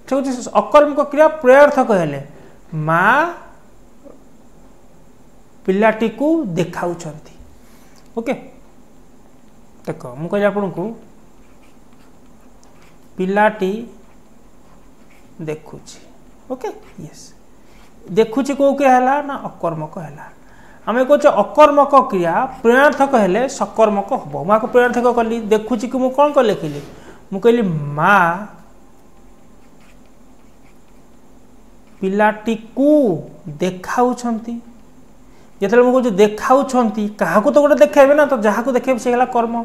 ठीक अछि। अकर्मक क्रिया प्रयार्थक हेले मां पिलाटी को देखाउछंती। ओके देखो मु कहली आपन को पिलाटी देखुची। ओके यस देखुची को क्रिया हला ना अकर्मक हला। आम कहे अकर्मक क्रिया प्रेरणार्थक हेले सकर्मक हम। माँ को प्रेरणार्थक कली देखुची कि मुझे कौन कर लिखिली मु कहली माँ पिलाटी को देखाउछंती। जिते मुझे देखाउछंती क्या तो गोटे देखेबे ना तो जहाँ को देखेबे से हला कर्म।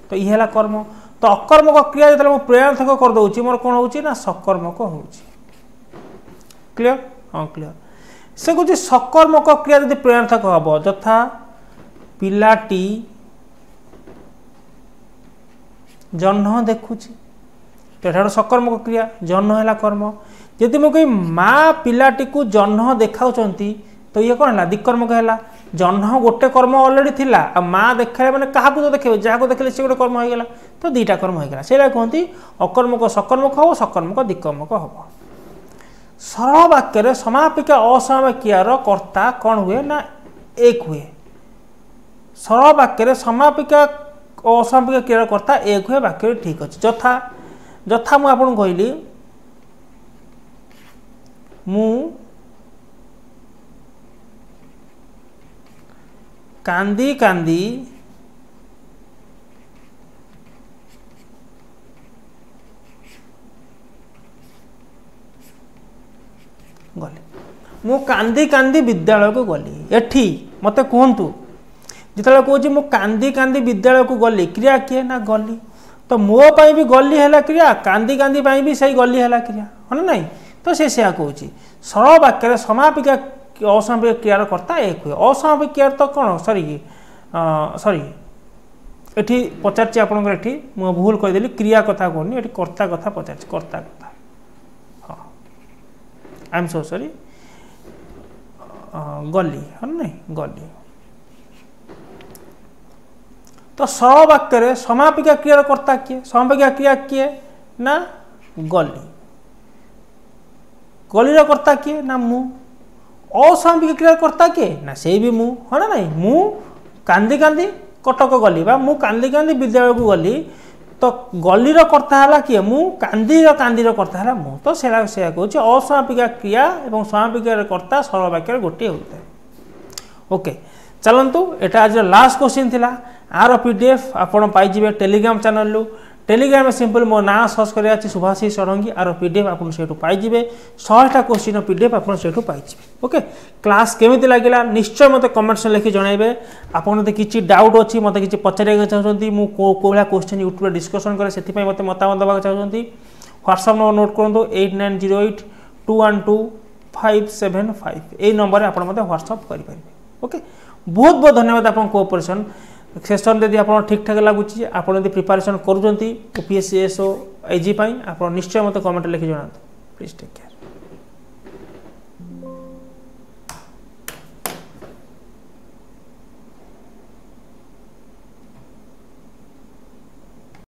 तो ये हला कर्म। तो अकर्मक क्रिया जो मुझे प्रेरणार्थक कर दूची मोर कौन होची ना सकर्मक होची। क्लियर हाँ क्लियर। से कुछ सकर्मक क्रिया यदि प्रेरणार्थक हम यथा पिलाटी जन्ह देखुची तो ये सकर्मक क्रिया जन्ह है कर्म। यदि मुझे माँ पिलाटी को जन्ह देखाउछंती तो ये कौन है दिकर्मक है। जन्ह गोटे कर्म अलरेडी थिला आ माँ देखा मैंने क्या तो देखे जहाँ को देखले से गोटे कर्म होगा तो दुईटा कर्म होगा से कहते अकर्मक सकर्मक हम सकर्मक दिकर्मक हम। सरल वाक्य समापिका असमापिकार कर्ता कौन हुए ना एक हुए। सरल वाक्य समापिका असमापिका क्रियार कर्ता एक हुए वाक्य ठीक अच्छे। यथा यथा मुझे आपको कहली मु कांदी कांदी गली मु कांदी कांदी विद्यालय को गली। एठी मते कहतु जिते कौच मु कांदी कांदी विद्यालय को गली क्रिया किए ना गली। तो मो पाई भी गली है क्रिया कांदी कांदी पाई भी सही गली है क्रिया है ना नहीं। तो से कौच सरल वाक्य समापिका असमापिक क्रियार कर्ता एक हुए। असमापिक क्रिया तो कौन सॉरी सॉरी एठी पचार आपंकर एठी मु भूल कहीदेली क्रिया कथा कहनी एठी कर्ता कथा पचार कर्ता कथा। हाँ आई एम सो सॉरी गली है ना नहीं गली। तो सरल वाक्य समापिका क्रियार कर्ता किए समापिका क्रिया किए ना गली। गलीर कर्ता किए ना मु। असमापिक क्रिया कर्ता किए ना से भी मु है ना नहीं। मु कांदी कांदी कटक गली बा मु कांदी कांदी विद्यालय को गली तो गलीर कर्ता है किए मु कांदीर कांदीर कर्ता है मु। तो से कहे असमापिका क्रिया और समापिका कर्ता सरल वाक्य गोटे होता है। ओके चलतु एटा आज लास्ट क्वेश्चन थिला। आर पीडीएफ आपन पाइबे टेलीग्राम चैनल रु। टेलीग्राम सिंपल मो ना सर्च करा सुभाषिष षडंगी आर पीडीएफ आपन सेठू पाइबे 100टा क्वेश्चन पीडीएफ आपन सेठू पाइबे। ओके क्लास केमिति लागिला निश्चय मते कमेंट्स लिखि जणाइबे। आपन मते किछि डाउट अछि मते किछि पचारिया चाहछंती मु कोला क्वेश्चन यूट्यूब रे डिस्कशन करे सेति पई मते मतामत दबा चाहछंती व्हाट्सएप नंबर नोट करंतु 8908 212 575 ए नंबर रे आपन मते व्हाट्सएप करि परिबे। ओके बहुत बहुत धन्यवाद आपन कोऑपरेशन सेशन यदि आप ठीक ठाक लगुच आप प्रिपरेशन करूँ यूपीएससी एसओ एजी आप निश्चय मत कमेंट लिखि जनातु प्लीज टेक केयर।